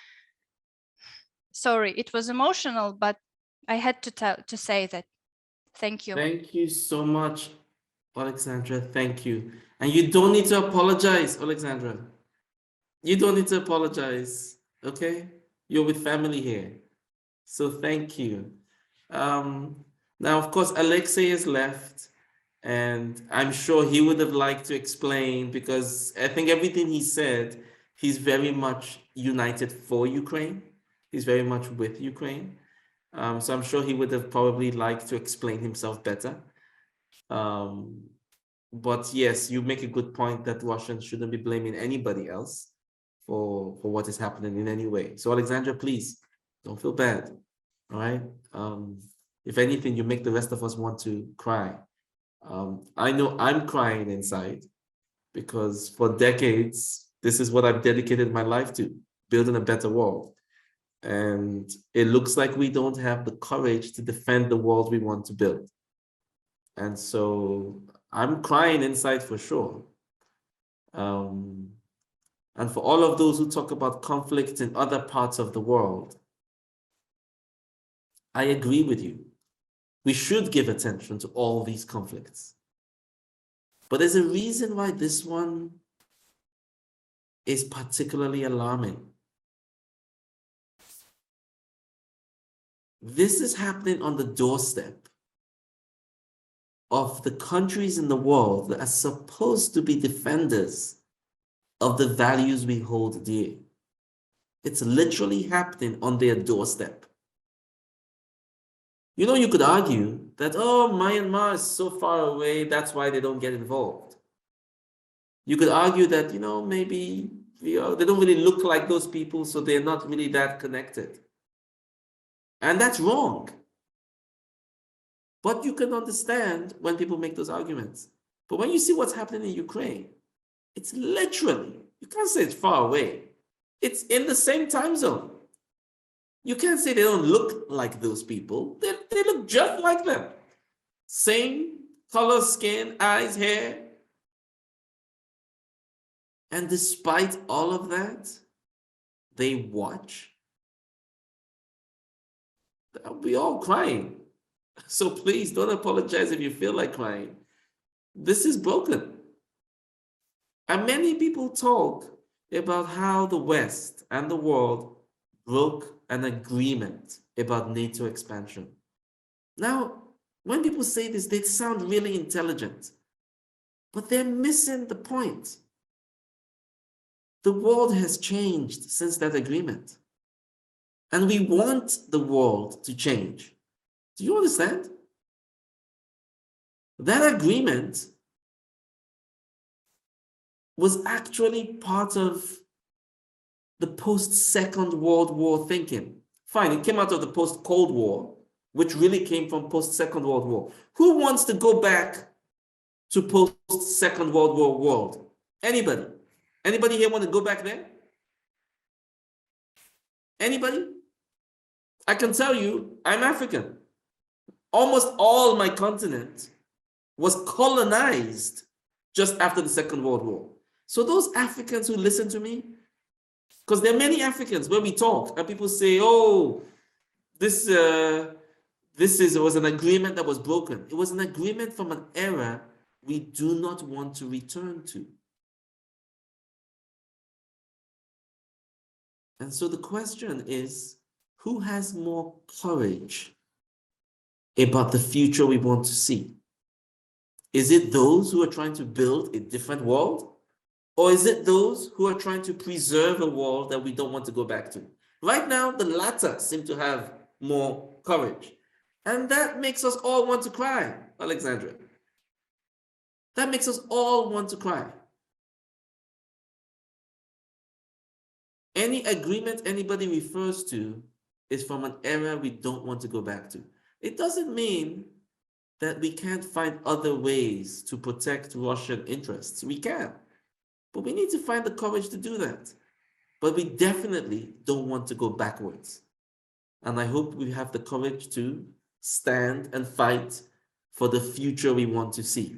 Sorry, it was emotional, but I had to say that. Thank you. Thank you so much, Alexandra. Thank you. And you don't need to apologize, Alexandra. You don't need to apologize, okay? You're with family here. So thank you. Now, of course, Alexei is left, and I'm sure he would have liked to explain, because I think everything he said, he's very much united for Ukraine. He's very much with Ukraine. So I'm sure he would have probably liked to explain himself better. But yes, you make a good point that Russians shouldn't be blaming anybody else for what is happening in any way. So Alexandra, please don't feel bad. All right. If anything, you make the rest of us want to cry. I know I'm crying inside because for decades, this is what I've dedicated my life to, building a better world. And it looks like we don't have the courage to defend the world we want to build. And so I'm crying inside for sure. And for all of those who talk about conflict in other parts of the world, I agree with you. We should give attention to all these conflicts. But there's a reason why this one is particularly alarming. This is happening on the doorstep of the countries in the world that are supposed to be defenders of the values we hold dear. It's literally happening on their doorstep. You know, you could argue that, oh, Myanmar is so far away, that's why they don't get involved. You could argue that, you know, maybe they don't really look like those people, so they're not really that connected. And that's wrong. But you can understand when people make those arguments. But when you see what's happening in Ukraine, it's literally, you can't say it's far away. It's in the same time zone. You can't say they don't look like those people. They look just like them. Same color, skin, eyes, hair. And despite all of that, they watch. We're all crying. So please don't apologize if you feel like crying. This is broken. And many people talk about how the West and the world broke an agreement about NATO expansion. Now, when people say this, they sound really intelligent, but they're missing the point. The world has changed since that agreement, and we want the world to change. Do you understand? That agreement was actually part of the post-Second World War thinking. Fine, it came out of the post-Cold War, which really came from post-Second World War. Who wants to go back to post-Second World War world? Anybody? Anybody here want to go back there? Anybody? I can tell you, I'm African. Almost all my continent was colonized just after the Second World War. So those Africans who listen to me, because there are many Africans where we talk and people say, oh, this was an agreement that was broken. It was an agreement from an era we do not want to return to. And so the question is, who has more courage about the future we want to see? Is it those who are trying to build a different world? Or is it those who are trying to preserve a world that we don't want to go back to? Right now, the latter seem to have more courage. And that makes us all want to cry, Alexandra. That makes us all want to cry. Any agreement anybody refers to is from an era we don't want to go back to. It doesn't mean that we can't find other ways to protect Russian interests. We can, but we need to find the courage to do that. But we definitely don't want to go backwards. And I hope we have the courage to stand and fight for the future we want to see.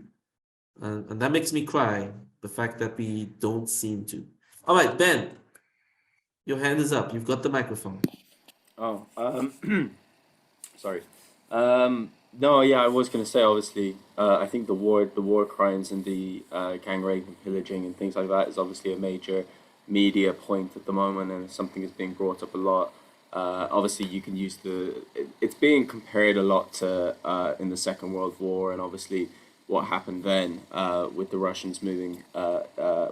And that makes me cry, the fact that we don't seem to. All right, Ben, your hand is up. You've got the microphone. Oh, sorry. No, yeah, I was going to say, obviously, I think the war crimes and the gang rape and pillaging and things like that is obviously a major media point at the moment, and something that's being brought up a lot. Obviously, you can use it's being compared a lot to in the Second World War, and obviously what happened then with the Russians moving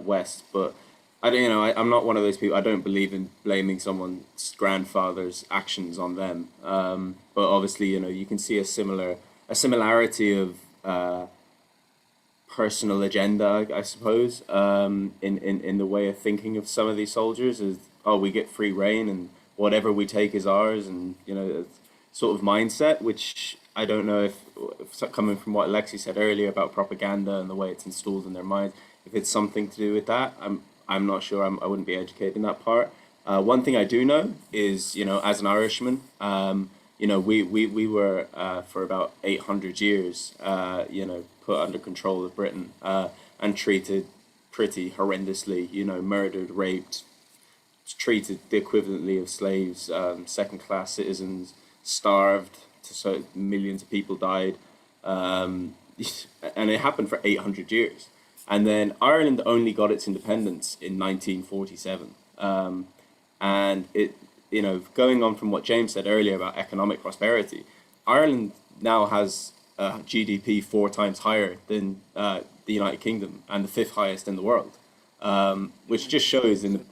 west. But I don't, I'm not one of those people. I don't believe in blaming someone's grandfather's actions on them. But obviously, you can see a similarity of personal agenda, I suppose, in the way of thinking of some of these soldiers. Is, oh, we get free reign and whatever we take is ours, and sort of mindset, which I don't know if coming from what Alexi said earlier about propaganda and the way it's installed in their minds, if it's something to do with that. I'm not sure. I wouldn't be educated in that part. One thing I do know is, as an Irishman, we were for about 800 years, put under control of Britain and treated pretty horrendously. Murdered, raped, treated the equivalently of slaves, second-class citizens, starved so millions of people died, and it happened for 800 years. And then Ireland only got its independence in 1947. And it, you know, going on from what James said earlier about economic prosperity, Ireland now has a GDP 4 times higher than the United Kingdom and the 5th highest in the world, which just shows in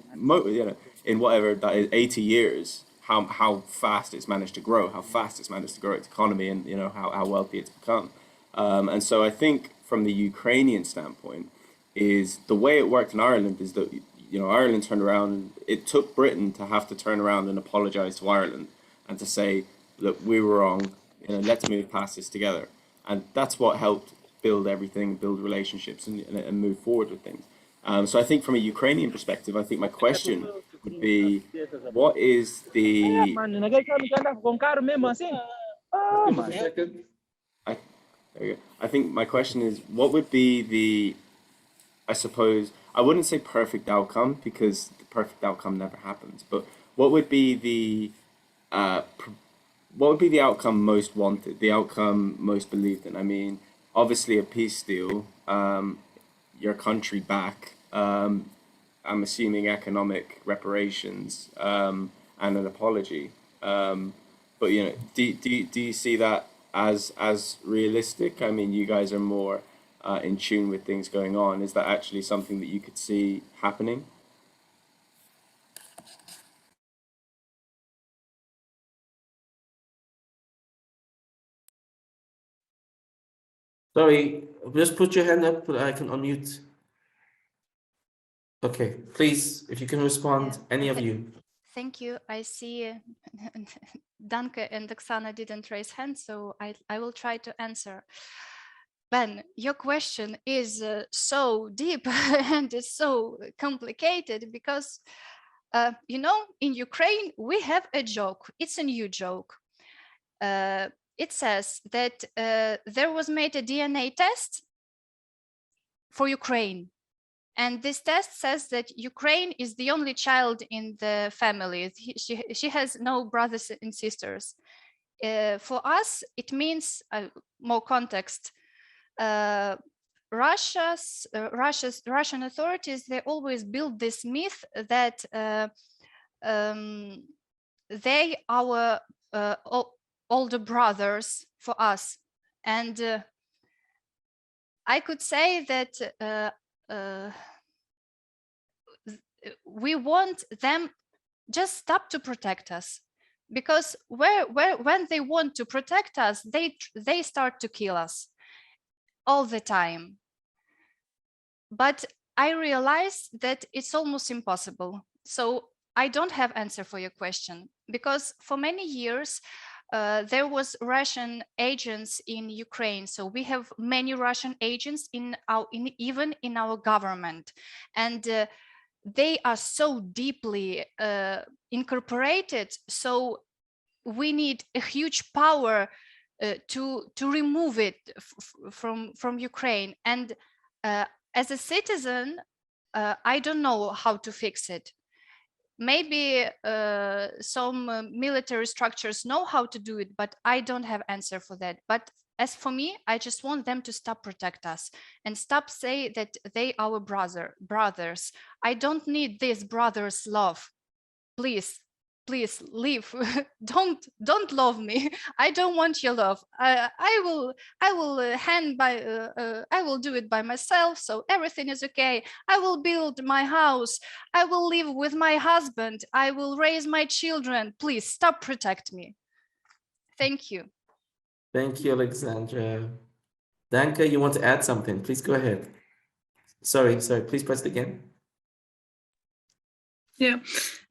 in whatever that is 80 years how fast it's managed to grow, how fast it's managed to grow its economy, and you know how wealthy it's become. And so I think from the Ukrainian standpoint, is the way it worked in Ireland is that, you know, Ireland turned around. It took Britain to have to turn around and apologize to Ireland and to say, look, we were wrong, you know, let's move past this together. And that's what helped build everything, build relationships, and move forward with things. So I think from a Ukrainian perspective, I think my question would be, what is the... I think my question is, what would be the, I suppose, I wouldn't say perfect outcome, because the perfect outcome never happens, but what would be the outcome most wanted, the outcome most believed in? I mean, obviously a peace deal, your country back, I'm assuming economic reparations, and an apology. But you know, do you see that as realistic? I mean, you guys are more in tune with things going on. Is that actually something that you could see happening? Sorry, just put your hand up. I can unmute. Okay, please, if you can respond, any of you. Thank you. I see Danke and Oksana didn't raise hands, so I will try to answer. Ben, your question is so deep and it's so complicated because, you know, in Ukraine, we have a joke. It's a new joke. It says that there was made a DNA test for Ukraine. And this test says that Ukraine is the only child in the family. She has no brothers and sisters. For us, it means more context. Russian authorities, they always build this myth that they our older brothers for us. And I could say that we want them just stop to protect us, because when they want to protect us, they start to kill us all the time. But I realize that it's almost impossible. So I don't have answer for your question, because for many years there was Russian agents in Ukraine. So we have many Russian agents even in our government, and they are so deeply incorporated. So we need a huge power to remove it from Ukraine. And as a citizen, I don't know how to fix it. Maybe some military structures know how to do it, but I don't have answer for that. But as for me, I just want them to stop protect us and stop say that they our brothers. I don't need this brother's love. Please leave. don't love me. I don't want your love. I will I will do it by myself, so everything is okay. I will build my house. I will live with my husband. I will raise my children. Please stop protect me. Thank you. Thank you, Alexandra. Danka, you want to add something? Please go ahead. Sorry, please press it again. Yeah,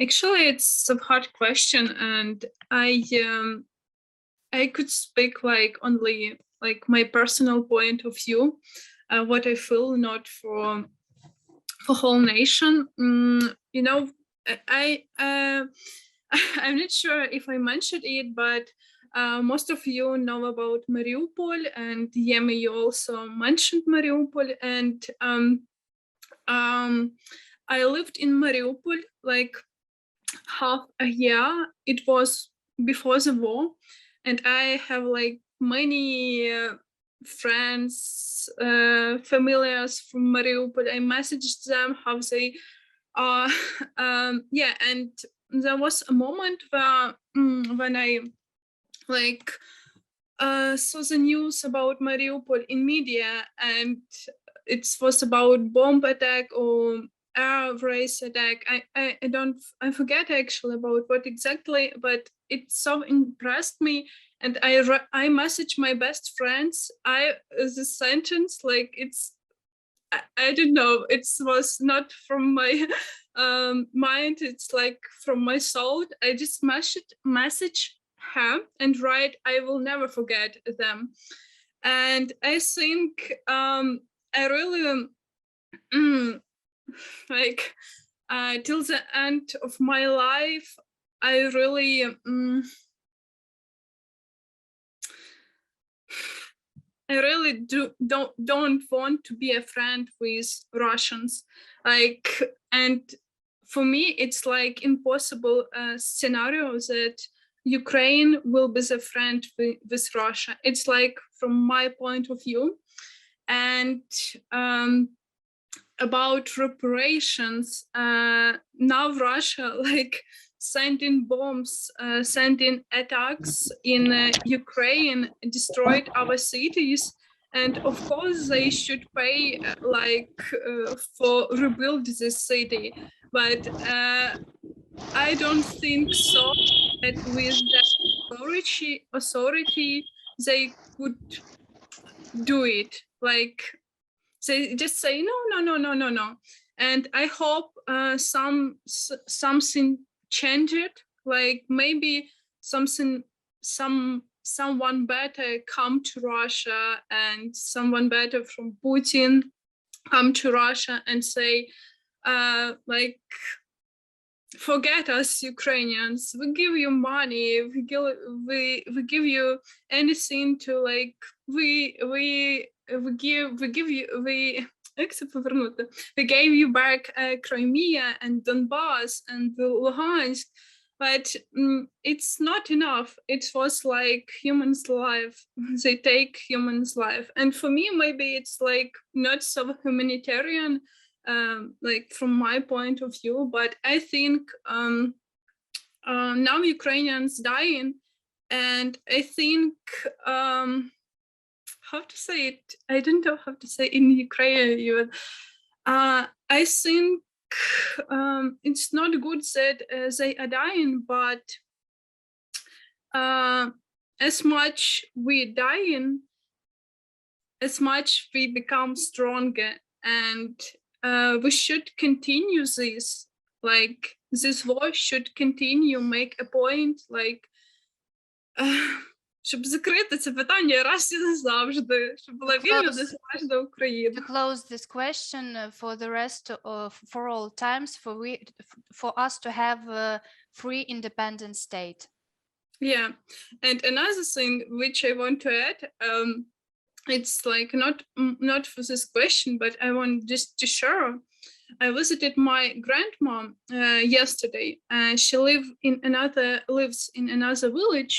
actually, it's a hard question, and I could speak like only like my personal point of view, what I feel, not for whole nation. You know, I'm not sure if I mentioned it, but most of you know about Mariupol, and Yemi, you also mentioned Mariupol, and I lived in Mariupol like half a year. It was before the war, and I have like many friends, familiars from Mariupol. I messaged them how they are. Yeah, and there was a moment where when I like saw the news about Mariupol in media, and it was about bomb attack or air race attack. I forget actually about what exactly, but it so impressed me, and I messaged my best friends. The sentence like I don't know. It was not from my mind. It's like from my soul. I just message her and write, "I will never forget them." And I think I really like till the end of my life, I really I really don't want to be a friend with Russians, like, and for me it's like impossible scenario that Ukraine will be the friend with Russia. It's like from my point of view, and about reparations. Now Russia like sending bombs, sending attacks in Ukraine, destroyed our cities, and of course they should pay for rebuild this city. But I don't think so that with the authority they could do it. Like they just say no, and I hope something changed, like maybe someone better come to Russia, and someone better from Putin come to Russia and say like, forget us Ukrainians, we give you money, we give you anything to like, we give you, як це повернути? We gave you back Crimea and Donbass and Luhansk, but it's not enough. It was like humans' life. They take humans' life, and for me maybe it's like not so humanitarian, like from my point of view, but I think now Ukrainians dying, and I think how to say it? I don't know how to say in Ukrainian even. I think it's not good that they are dying, but as much we dying, as much we become stronger, and we should continue this. Like this war should continue, make a point, like щоб закрити це питання раз і назавжди, щоб була вільна незалежна Україна. To close this question for the rest of, for all times, for us to have a free independent state. Yeah, and another thing which I want to add, it's like not for this question, but I want just to share. I visited my grandma yesterday. She lives in another village,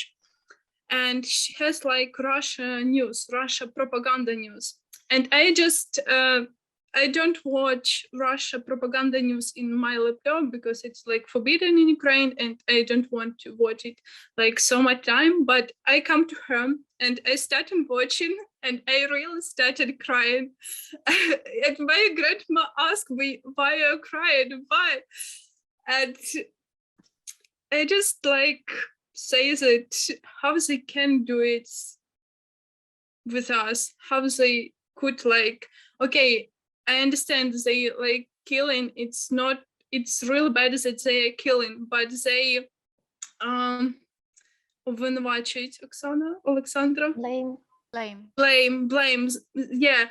and she has like Russia propaganda news. And I don't watch Russia propaganda news in my laptop because it's like forbidden in Ukraine, and I don't want to watch it like so much time. But I come to her and I started watching, and I really started crying. And my grandma asked me, "Why are you crying? Why?" And I just like say that how they can do it with us, how they could like, okay, I understand they like killing, it's real bad that they are killing, but they обвинувачують Олександра. Blame, yeah,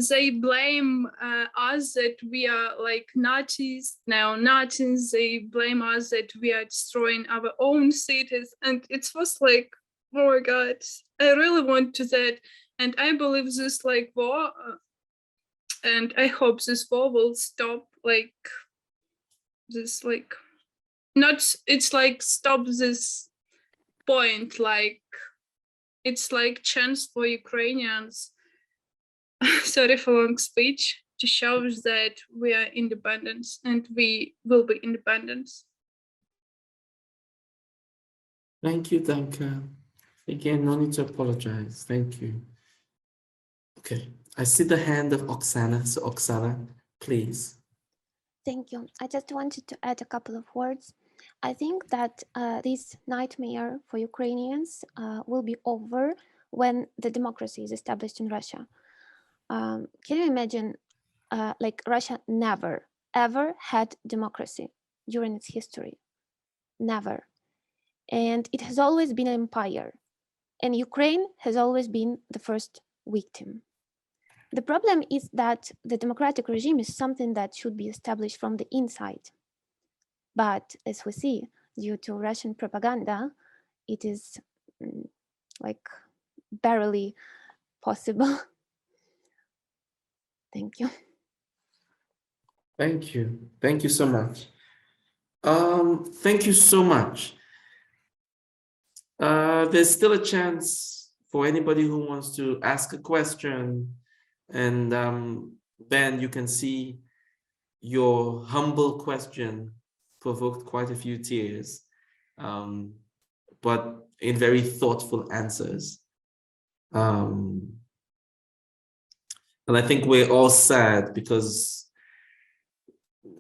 they blame us that we are like Nazis, neo-Nazis. They blame us that we are destroying our own cities, and it was like, oh my god, I really want to that, and I believe this like war, and I hope this war will stop, like this, like not, it's like stop this point, like it's like chance for Ukrainians. Sorry for long speech. To show that we are independent and we will be independent. Thank you, Danka. Again, no need to apologize. Thank you. Okay, I see the hand of Oksana. So Oksana, please. Thank you. I just wanted to add a couple of words. I think that this nightmare for Ukrainians will be over when the democracy is established in Russia. Can you imagine, like Russia never, ever had democracy during its history? Never. And it has always been an empire. And Ukraine has always been the first victim. The problem is that the democratic regime is something that should be established from the inside. But as we see, due to Russian propaganda, it is like barely possible. Thank you. Thank you. Thank you so much. Thank you so much. There's still a chance for anybody who wants to ask a question. And Ben, you can see your humble question provoked quite a few tears, but in very thoughtful answers. And I think we're all sad because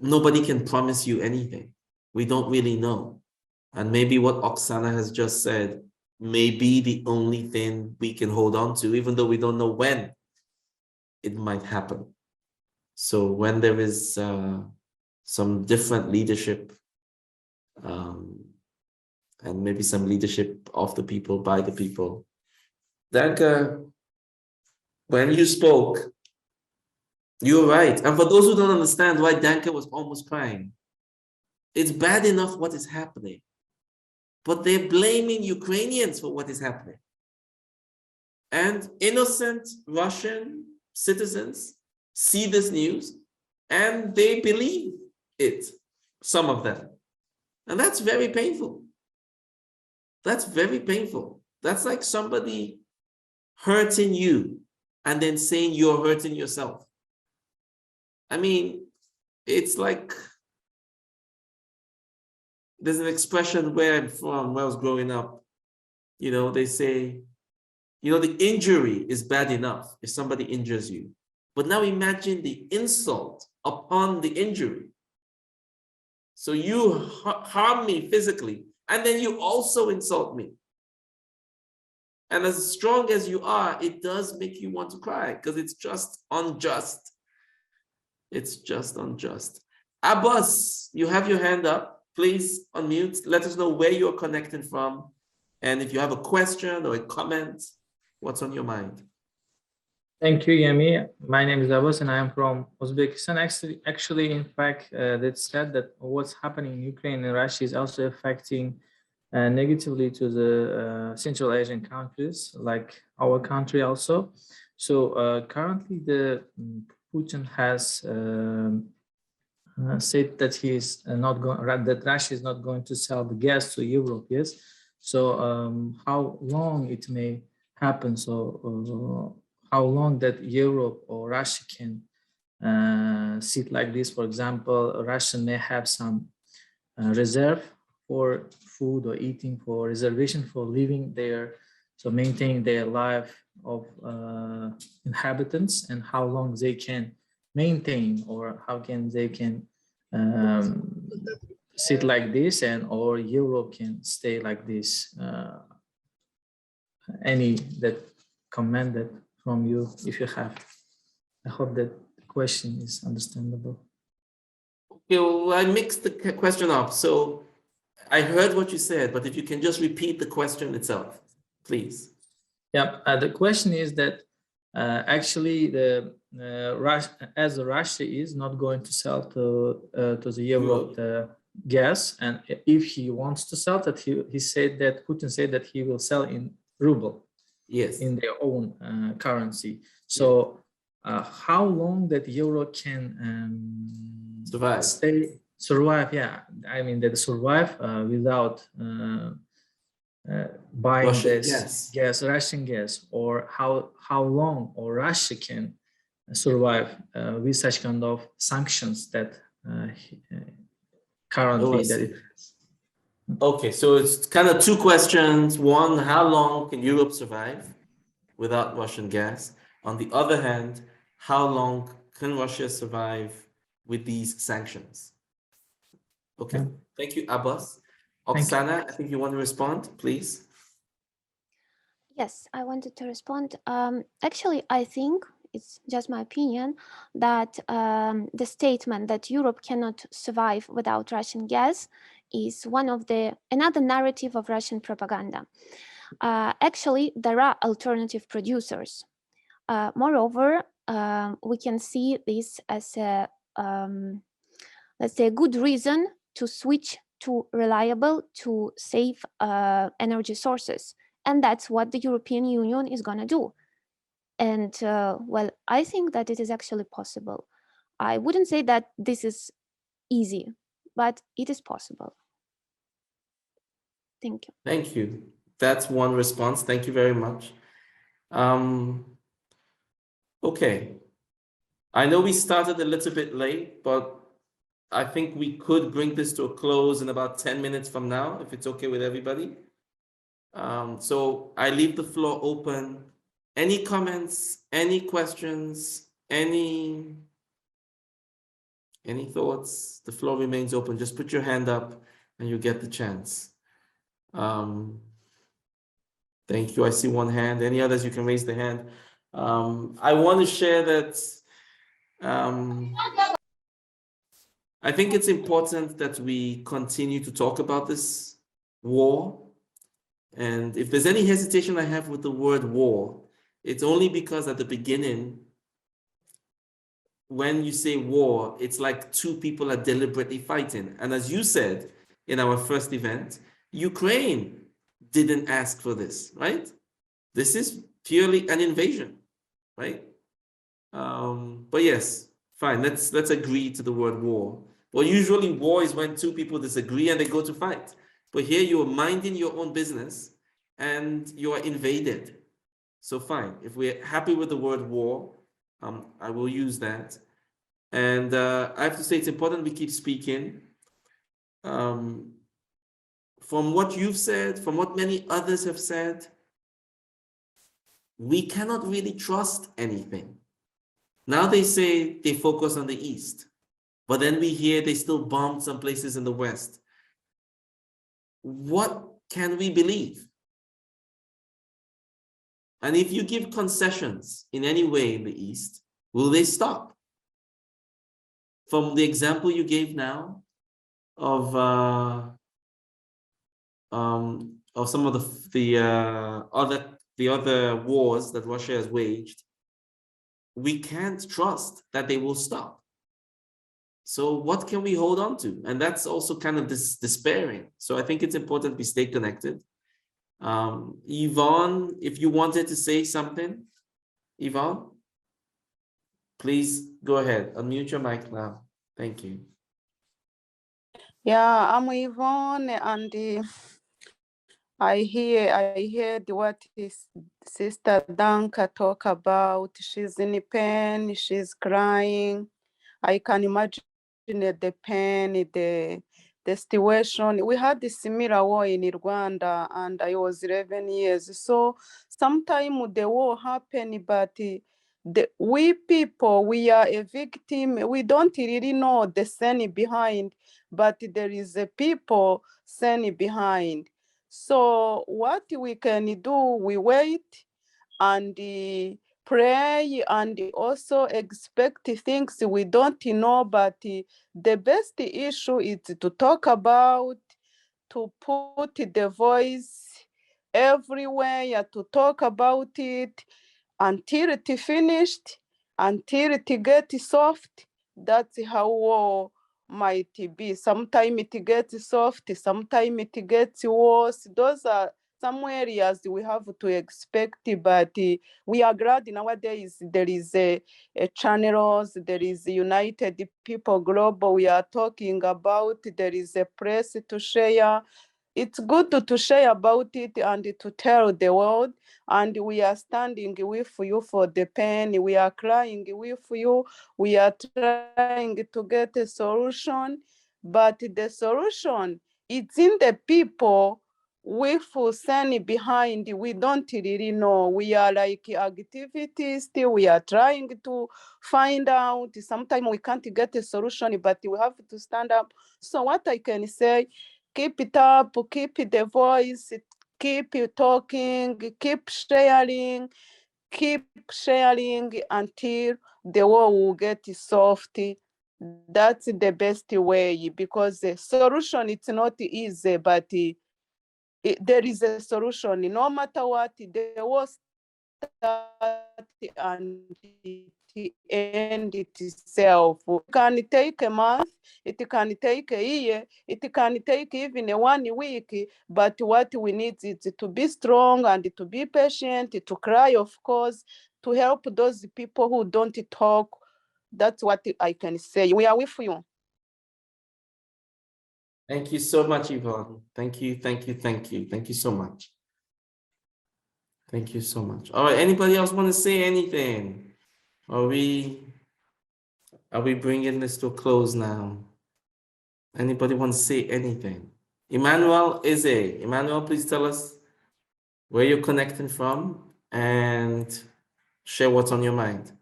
nobody can promise you anything. We don't really know. And maybe what Oksana has just said may be the only thing we can hold on to, even though we don't know when it might happen. So when there is some different leadership and maybe some leadership of the people, by the people. Danka, when you spoke, you're right. And for those who don't understand why Danka was almost crying, it's bad enough what is happening, but they're blaming Ukrainians for what is happening. And innocent Russian citizens see this news and they believe it, some of them. And that's very painful. That's very painful. That's like somebody hurting you and then saying you're hurting yourself. I mean, it's like, there's an expression where I'm from, where I was growing up, you know, they say, you know, the injury is bad enough if somebody injures you. But now imagine the insult upon the injury. So you harm me physically, and then you also insult me. And as strong as you are, it does make you want to cry because it's just unjust. It's just unjust. Abbas, you have your hand up. Please unmute. Let us know where you're connecting from. And if you have a question or a comment, what's on your mind? Thank you, Yemi. My name is Abbas and I am from Uzbekistan. Actually, in fact, that's said that what's happening in Ukraine and Russia is also affecting negatively to the Central Asian countries, like our country also. So currently, the Putin has said that he is not going, that Russia is not going to sell the gas to Europe. Yes. So how long it may happen? So how long that Europe or Russia can sit like this? For example, Russia may have some reserve for food or eating, for reservation for living there, so maintaining their life of inhabitants, and how long they can maintain, or how can they can sit like this, and or Europe can stay like this. Any that comment that from you, if you have. I hope that the question is understandable. Okay, well, I mixed the question up. So I heard what you said, but if you can just repeat the question itself, please. Yeah, the question is that actually the as Russia is not going to sell to the Europe the gas, and if he wants to sell that, he said that Putin said that he will sell in ruble. Yes, in their own currency. So how long that euro can survive? Yeah, I mean that survive without buying Russian this gas, Russian gas, or how long or Russia can survive with such kind of sanctions that currently that it has. Okay, so it's kind of two questions. One, how long can Europe survive without Russian gas? On the other hand, how long can Russia survive with these sanctions? Okay, thank you, Abbas. Oksana, I think you want to respond, please. Yes, I wanted to respond. Actually, I think it's just my opinion that the statement that Europe cannot survive without Russian gas is one of another narrative of Russian propaganda. Actually, there are alternative producers. Moreover, we can see this as a, let's say, a good reason to switch to reliable, to safe energy sources. And that's what the European Union is going to do. And well, I think that it is actually possible. I wouldn't say that this is easy, but it is possible. Thank you. Thank you. That's one response. Thank you very much. Okay. I know we started a little bit late, but I think we could bring this to a close in about 10 minutes from now, if it's okay with everybody. So I leave the floor open. Any comments, any questions, any thoughts? The floor remains open. Just put your hand up and you get the chance. Thank you. I see one hand. Any others, you can raise the hand. I want to share that I think it's important that we continue to talk about this war. And if there's any hesitation I have with the word war, it's only because at the beginning, when you say war, it's like two people are deliberately fighting. And as you said in our first event, Ukraine didn't ask for this, right? This is purely an invasion, right? But yes, fine, let's agree to the word war. Well, usually war is when two people disagree and they go to fight. But here you are minding your own business and you are invaded. So fine, if we're happy with the word war, I will use that. And I have to say it's important we keep speaking. From what you've said, from what many others have said, we cannot really trust anything. Now they say they focus on the East, but then we hear they still bombed some places in the West. What can we believe? And if you give concessions in any way in the East, will they stop? From the example you gave now of some of the other wars that Russia has waged, we can't trust that they will stop. So what can we hold on to? And that's also kind of despairing. So I think it's important we stay connected. Yvonne, if you wanted to say something, Yvonne, please go ahead. Unmute your mic now. Thank you. Yeah, I'm Yvonne, and I heard what Sister Danka talk about. She's in pain, she's crying. I can imagine the pain, the situation. We had a similar war in Rwanda, and I was 11 years. So sometimes the war happened, but we people, we are a victim. We don't really know the sin behind, but there is a people sin behind. So what we can do, we wait and pray and also expect things we don't know, but the best issue is to talk about, to put the voice everywhere, to talk about it until it finished, until it gets soft. That's how war might be. Sometimes it gets soft, sometimes it gets worse. Those are some areas we have to expect, but we are glad nowadays there is a channels, there is United People Global we are talking about, there is a press to share. it's good to share about it and to tell the world. And we are standing with you for the pain. We are crying with you. We are trying to get a solution, but the solution is in the people with Hussein behind. We don't really know. We are like activists. We are trying to find out. Sometimes we can't get a solution, but we have to stand up. So what I can say, keep it up, keep the voice, keep talking, keep sharing until the war will get soft. That's the best way, because the solution, it's not easy, but there is a solution. No matter what, the war start and it end itself. It can take a month, it can take a year, it can take even 1 week, but what we need is to be strong and to be patient, to cry, of course, to help those people who don't talk. That's what I can say. We are with you. Thank you so much, Yvonne. Thank you, thank you, thank you. Thank you so much. Thank you so much. All right, anybody else want to say anything? Are we bringing this to a close now? Anybody want to say anything? Emmanuel Ize. Emmanuel, please tell us where you're connecting from and share what's on your mind.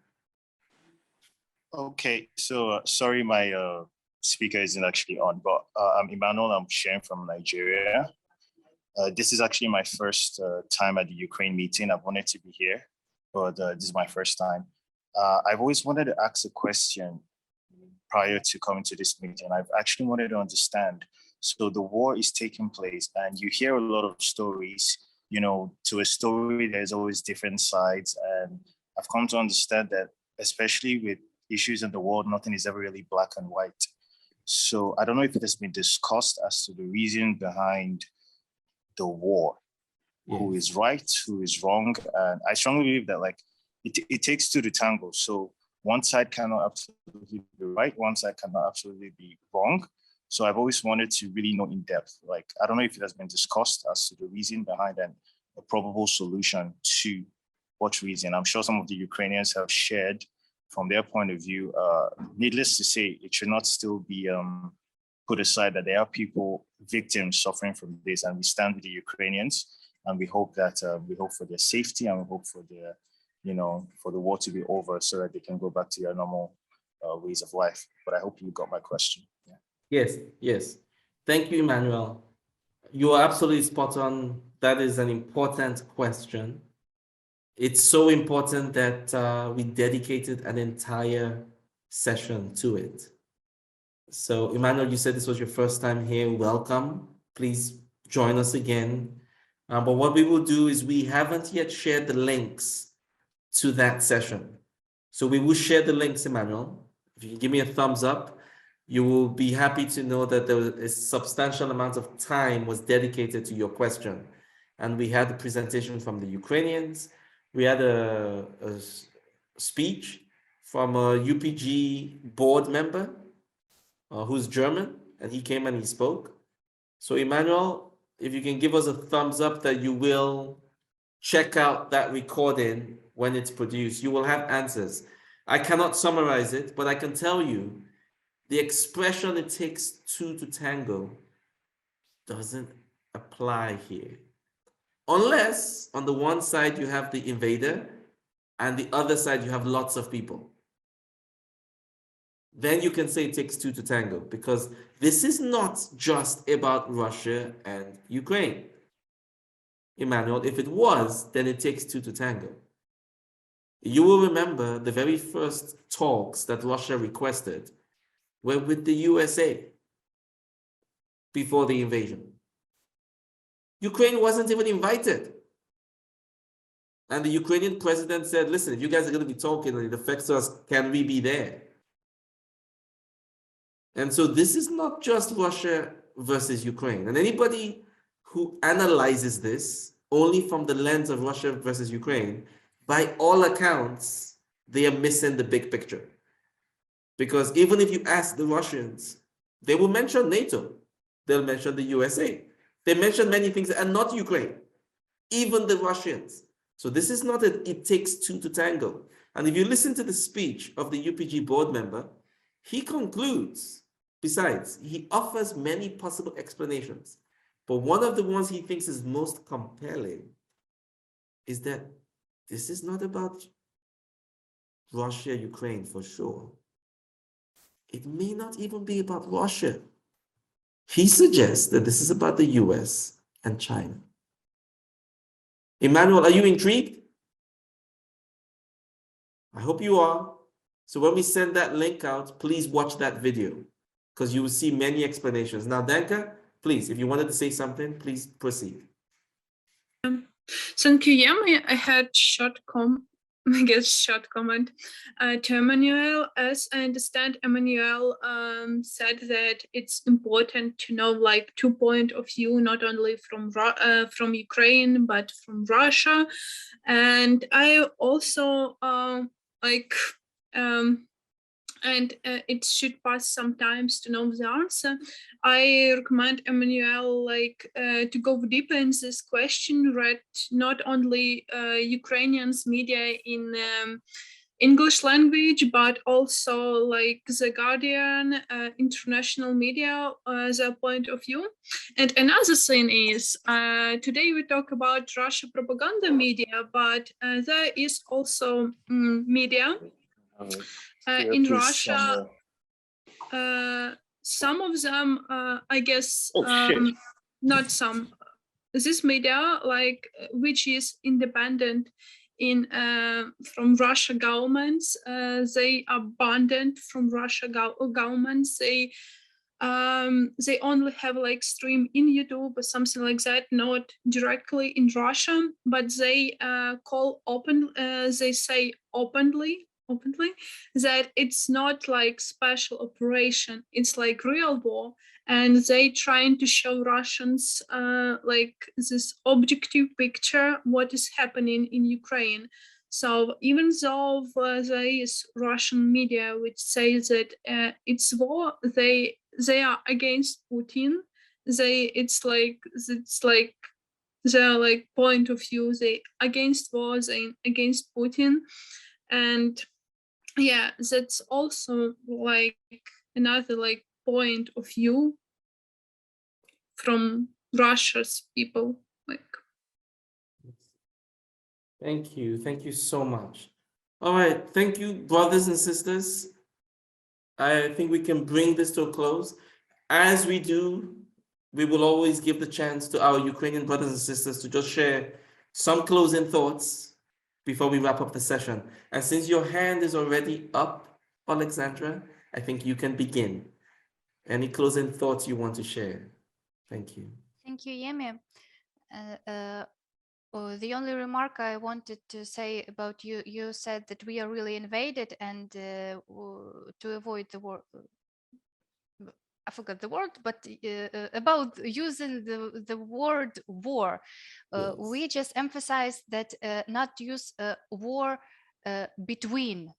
Okay, so sorry, my speaker isn't actually on, but I'm Emmanuel. I'm sharing from Nigeria. This is actually my first time at the Ukraine meeting. I've wanted to be here, but this is my first time. I've always wanted to ask a question prior to coming to this meeting. I've actually wanted to understand. So the war is taking place, and you hear a lot of stories. You know, to a story, there's always different sides, and I've come to understand that, especially with issues in the world, nothing is ever really black and white. So I don't know if it has been discussed as to the reason behind the war, who is right, who is wrong. And I strongly believe that like it takes two to tango. So one side cannot absolutely be right, one side cannot absolutely be wrong. So I've always wanted to really know in depth, like, I don't know if it has been discussed as to the reason behind and a probable solution to what reason. I'm sure some of the Ukrainians have shared from their point of view. Needless to say, it should not still be put aside that there are people, victims suffering from this, and we stand with the Ukrainians, and we hope that we hope for their safety, and we hope for their, you know, for the war to be over so that they can go back to their normal ways of life. But I hope you got my question. Yeah. Yes, yes. Thank you, Emmanuel. You are absolutely spot on. That is an important question. It's so important that we dedicated an entire session to it. So, Emmanuel, you said this was your first time here. Welcome. Please join us again. But what we will do is we haven't yet shared the links to that session. So we will share the links, Emmanuel. If you can give me a thumbs up, you will be happy to know that there was a substantial amount of time was dedicated to your question. And we had a presentation from the Ukrainians. We had a speech from a UPG board member who's German, and he came and he spoke. So Emmanuel, if you can give us a thumbs up that you will check out that recording when it's produced, you will have answers. I cannot summarize it, but I can tell you the expression "it takes two to tango" doesn't apply here. Unless on the one side you have the invader and the other side you have lots of people. Then you can say it takes two to tango, because this is not just about Russia and Ukraine. Emmanuel, if it was, then it takes two to tango. You will remember the very first talks that Russia requested were with the USA before the invasion. Ukraine wasn't even invited. And the Ukrainian president said, listen, if you guys are going to be talking and it affects us, can we be there? And so this is not just Russia versus Ukraine. And anybody who analyzes this only from the lens of Russia versus Ukraine, by all accounts, they are missing the big picture. Because even if you ask the Russians, they will mention NATO. They'll mention the USA. They mentioned many things and not Ukraine, even the Russians. So this is not a it takes two to tango. And if you listen to the speech of the UPG board member, he concludes, besides, he offers many possible explanations. But one of the ones he thinks is most compelling is that this is not about Russia, Ukraine for sure. It may not even be about Russia. He suggests that this is about the US and China. Emmanuel, are you intrigued? I hope you are. So when we send that link out, please watch that video because you will see many explanations. Now, Danka, please, if you wanted to say something, please proceed. Thank you, Yemi. I had short comment to Emmanuel. As I understand, Emmanuel said that it's important to know like 2 point of view, not only from Ukraine but from Russia, and I also it should pass sometimes to know the answer. I recommend Emmanuel to go deeper in this question, read not only Ukrainians media in English language, but also like The Guardian, international media, their point of view. And another thing is, today we talk about Russia propaganda media, but there is also media in Russia. Some of them, I guess, not some. This media, which is independent in from Russia governments, they are banned from Russia governments. They only have like stream in YouTube or something like that, not directly in Russia, but they call open. They say openly that it's not like special operation, it's like real war, and they trying to show Russians like this objective picture what is happening in Ukraine. So even though there is Russian media which says that it's war, they are against Putin. It's like their like point of view, they against war, they against Putin. And yeah, that's also like another like point of view from Russia's people. Thank you so much. All right, thank you, brothers and sisters. I think we can bring this to a close. As we do, we will always give the chance to our Ukrainian brothers and sisters to just share some closing thoughts before we wrap up the session. And since your hand is already up, Alexandra, I think you can begin. Any closing thoughts you want to share? Thank you. Thank you, Yemi. The only remark I wanted to say about you said that we are really invaded, and to avoid the word, I forgot the word, but about using the word war, Yes. we just emphasize that not use war between,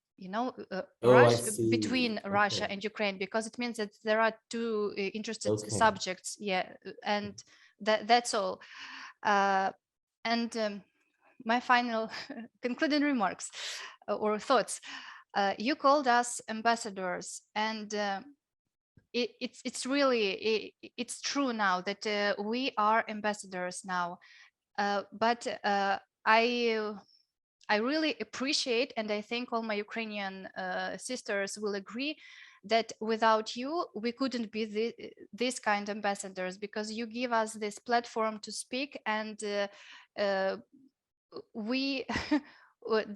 Russia, see. between Russia Okay. and Ukraine, because it means that there are two interested Okay. subjects. Yeah, and that's all. And my final concluding remarks or thoughts. You called us ambassadors, and it's really it's true now that we are ambassadors now. But I really appreciate, and I think all my Ukrainian sisters will agree, that without you, we couldn't be this kind of ambassadors, because you give us this platform to speak, and we,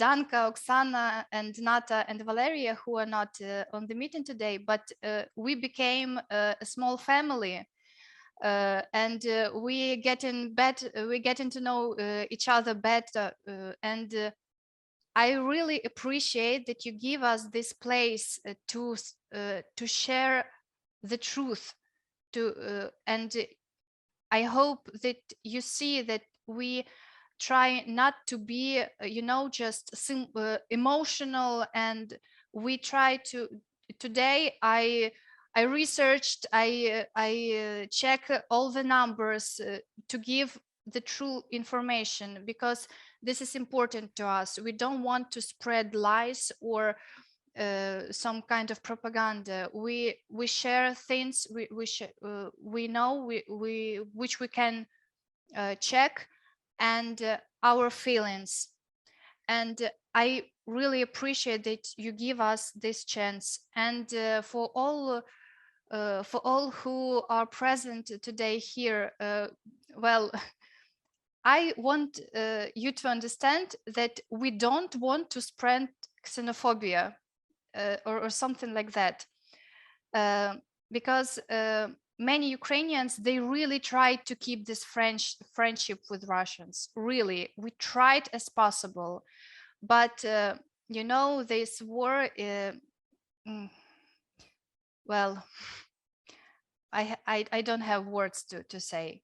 Danka, Oksana, and Nata, and Valeria, who are not on the meeting today, but we became a small family. And we getting to know each other better, and I really appreciate that you give us this place to share the truth, and I hope that you see that we try not to be just emotional, and we try to today I I researched, I check all the numbers to give the true information, because this is important to us. We don't want to spread lies or some kind of propaganda. We share things we know, which we can check, and our feelings. And I really appreciate that you give us this chance. And for all who are present today here, well, I want you to understand that we don't want to spread xenophobia or something like that, because many Ukrainians, they really tried to keep this friendship with Russians. Really, we tried as possible, but you know, this war, well, I don't have words to say.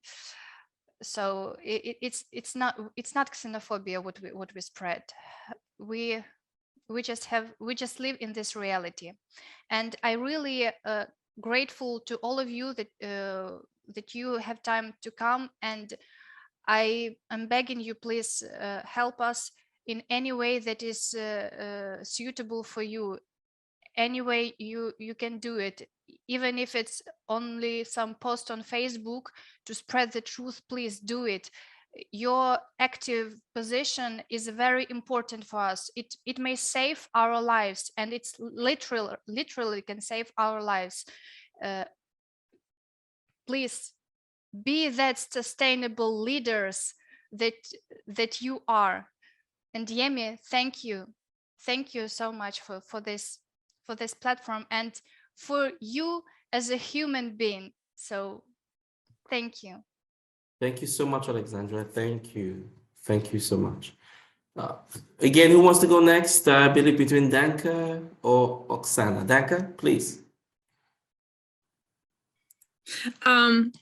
So it's not xenophobia what we spread. We just live in this reality. And I really grateful to all of you that you have time to come, and I am begging you, please help us in any way that is suitable for you. Any way you can do it, even if it's only some post on Facebook to spread the truth, please do it. Your active position is very important for us. It may save our lives, and it's literally can save our lives. Please be that sustainable leaders that you are. And Yemi, thank you so much for this platform, and for you as a human being. So thank you. Thank you so much, Alexandra. Thank you so much. Again, who wants to go next? I believe between Danka or Oksana. Danka, please.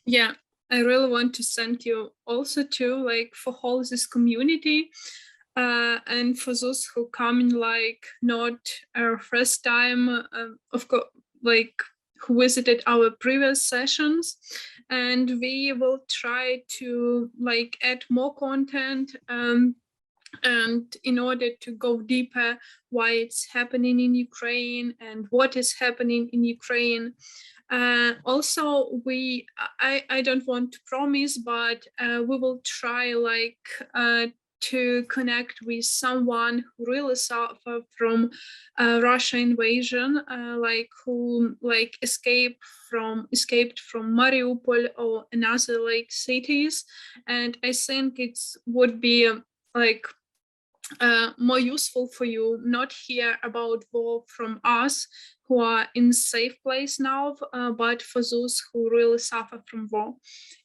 Yeah, I really want to thank you also too, like, for whole this community, and for those who come in, like, not our first time, of course, like, who visited our previous sessions. And we will try to, like, add more content, and in order to go deeper why it's happening in Ukraine and what is happening in Ukraine. Also, I don't want to promise, but we will try, like, to connect with someone who really suffered from Russia invasion, like, who, like, escaped from Mariupol or another, like, cities. And I think it would be like more useful for you not hear about war from us who are in safe place now, but for those who really suffer from war.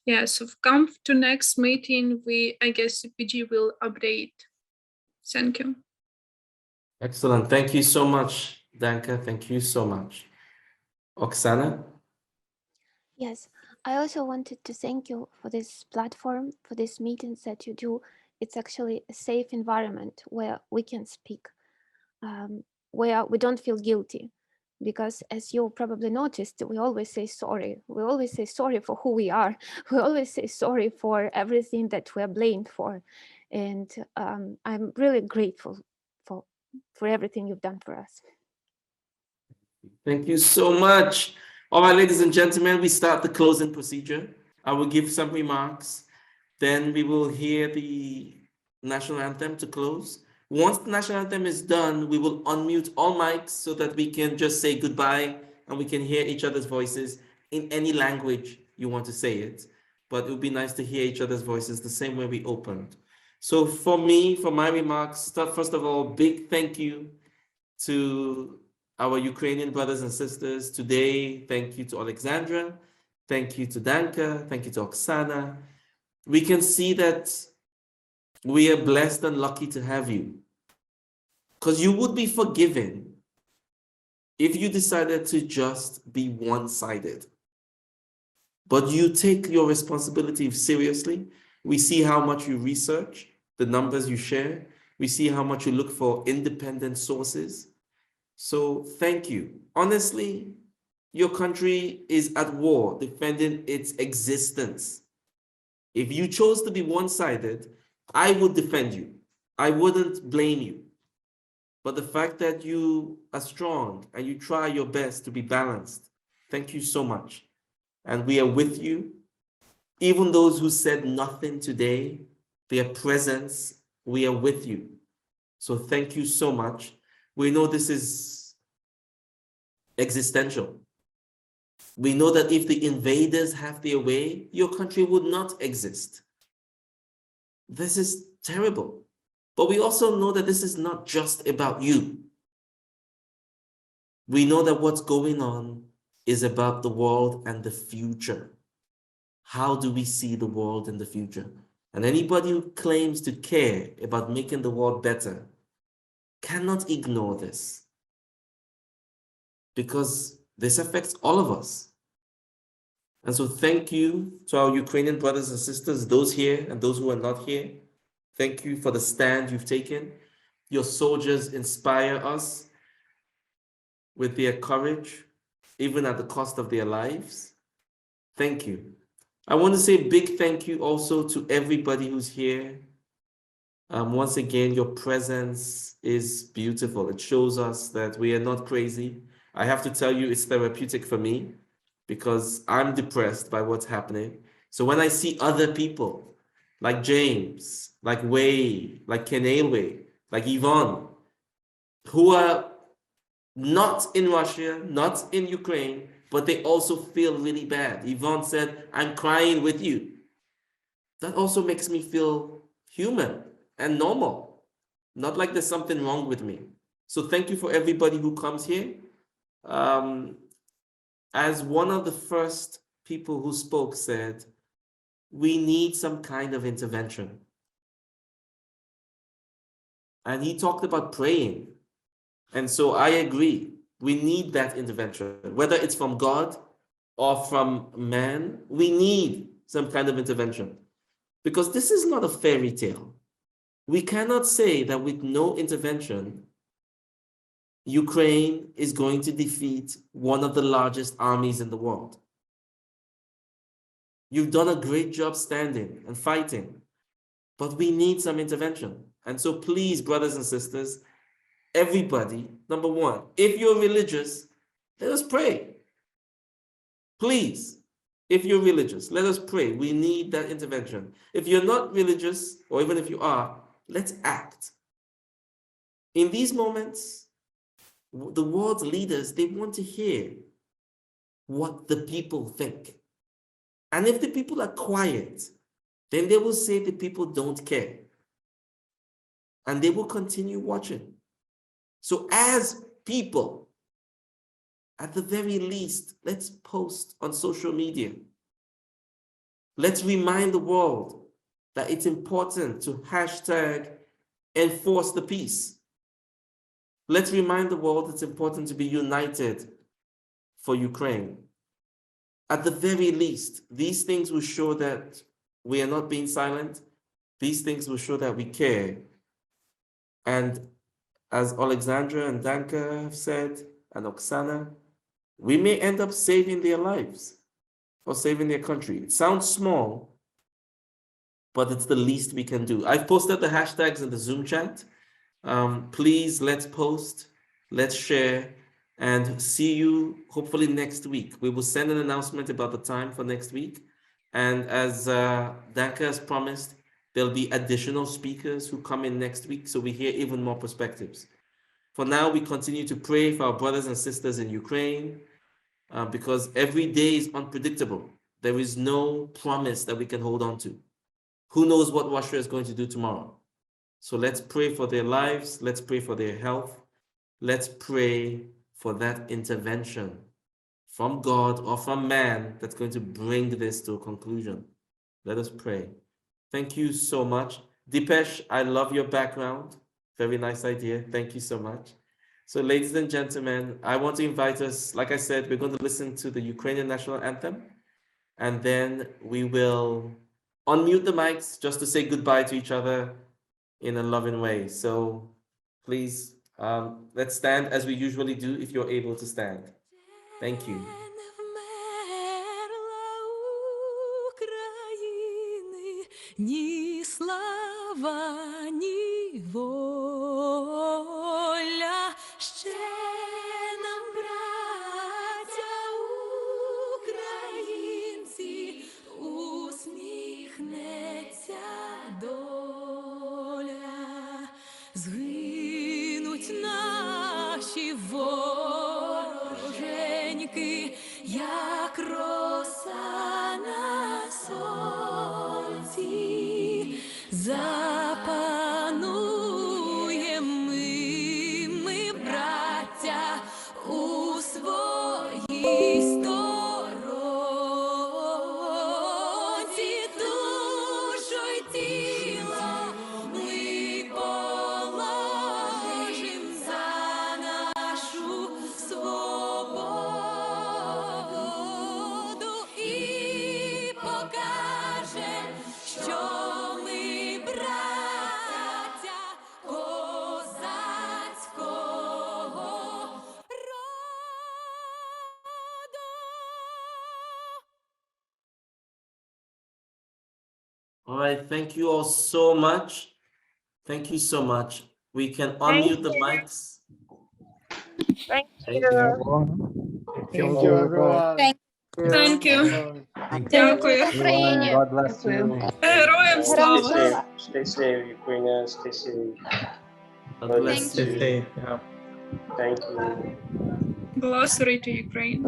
Yeah, so come to next meeting. I guess CPG will update. Thank you. Excellent. Thank you so much, Danka. Thank you so much. Oksana? Yes, I also wanted to thank you for this platform, for these meetings that you do. It's actually a safe environment where we can speak, where we don't feel guilty. Because as you probably noticed, we always say sorry. We always say sorry for who we are. We always say sorry for everything that we're blamed for. And I'm really grateful for everything you've done for us. Thank you so much. All right, ladies and gentlemen, we start the closing procedure. I will give some remarks. Then we will hear the national anthem to close. Once the national anthem is done, we will unmute all mics so that we can just say goodbye and we can hear each other's voices in any language you want to say it. But it would be nice to hear each other's voices the same way we opened. So for my remarks, first of all, big thank you to our Ukrainian brothers and sisters today. Thank you to Alexandra. Thank you to Danka. Thank you to Oksana. We can see that we are blessed and lucky to have you, because you would be forgiven if you decided to just be one-sided. But you take your responsibility seriously. We see how much you research, the numbers you share. We see how much you look for independent sources. So thank you. Honestly, your country is at war, defending its existence. If you chose to be one-sided, I would defend you. I wouldn't blame you. But the fact that you are strong and you try your best to be balanced, thank you so much. And we are with you. Even those who said nothing today, their presence, we are with you. So thank you so much. We know this is existential. We know that if the invaders have their way, your country would not exist. This is terrible. But we also know that this is not just about you. We know that what's going on is about the world and the future. How do we see the world in the future? And anybody who claims to care about making the world better cannot ignore this, because this affects all of us. And so thank you to our Ukrainian brothers and sisters, those here and those who are not here. Thank you for the stand you've taken. Your soldiers inspire us with their courage, even at the cost of their lives. Thank you. I want to say a big thank you also to everybody who's here. Once again, your presence is beautiful. It shows us that we are not crazy. I have to tell you, it's therapeutic for me because I'm depressed by what's happening. So when I see other people like James, like Wei, like Kenelwe, like Yvonne, who are not in Russia, not in Ukraine, but they also feel really bad. Yvonne said, I'm crying with you. That also makes me feel human and normal, not like there's something wrong with me. So thank you for everybody who comes here. As one of the first people who spoke said, we need some kind of intervention. And he talked about praying. And so I agree, we need that intervention, whether it's from God or from man, we need some kind of intervention. Because this is not a fairy tale. We cannot say that with no intervention, Ukraine is going to defeat one of the largest armies in the world. You've done a great job standing and fighting, but we need some intervention. And so please, brothers and sisters, everybody, number one, if you're religious, let us pray. Please, if you're religious, let us pray. We need that intervention. If you're not religious, or even if you are, let's act. In these moments, the world's leaders, they want to hear what the people think. And if the people are quiet, then they will say the people don't care. And they will continue watching. So as people, at the very least, let's post on social media. Let's remind the world that it's important to hashtag enforce the peace. Let's remind the world it's important to be united for Ukraine. At the very least, these things will show that we are not being silent. These things will show that we care. And as Alexandra and Danka have said, and Oksana, we may end up saving their lives or saving their country. It sounds small, but it's the least we can do. I've posted the hashtags in the Zoom chat. Please, let's post, let's share, and see you hopefully next week. We will send an announcement about the time for next week. And as Danka has promised, there'll be additional speakers who come in next week, so we hear even more perspectives. For now, we continue to pray for our brothers and sisters in Ukraine, because every day is unpredictable. There is no promise that we can hold on to. Who knows what Russia is going to do tomorrow? So let's pray for their lives. Let's pray for their health. Let's pray for that intervention from God or from man that's going to bring this to a conclusion. Let us pray. Thank you so much. Dipesh, I love your background. Very nice idea. Thank you so much. So ladies and gentlemen, I want to invite us, like I said, we're going to listen to the Ukrainian national anthem, and then we will unmute the mics just to say goodbye to each other in a loving way. So please, let's stand as we usually do if you're able to stand. Thank you. ні слава, ні воля. Ще нам, браття українці, усміхнеться доля. Згинуть наші вороженьки, як роса на сонці. Запануєм ми, браття, у своїй сторонці. Душу й тіло ми положим за нашу свободу і покажем, що ми браття козацького роду. All right, thank you all so much. Thank you so much. We can unmute the mics. Thank Thank you. Thank you, everyone. Thank you. Дякую. Україні. God bless you. Героям слава. Stay safe, Ukrainians. Stay safe. God bless Thank you. Yeah. Thank you. Glossary to Ukraine.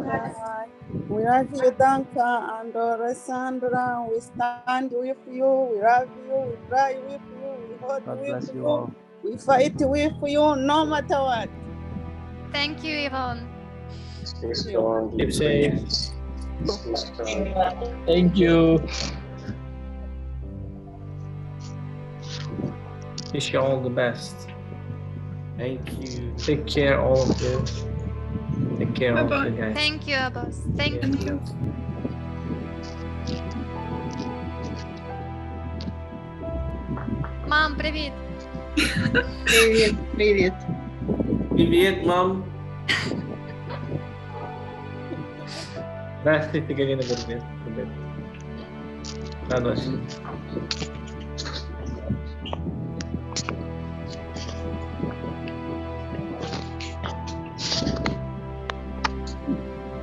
We love you, Danka and Alessandra. We stand with you. We love you. We cry with you. We hold God with bless you you. all. We fight with you no matter what. Thank you, Yvonne. Stay strong, Keep safe. Ukrainians. Stay strong. Thank you. Wish you all the best. Thank you. Take care, all of you. Take care, all of Bye-bye. you guys. Thank you, Abbas. Thank Yeah. Thank you. you. Мам, привіт. Привет, привет. Привет, mom. Здравствуйте, Галина Горбет. Рад вас видеть.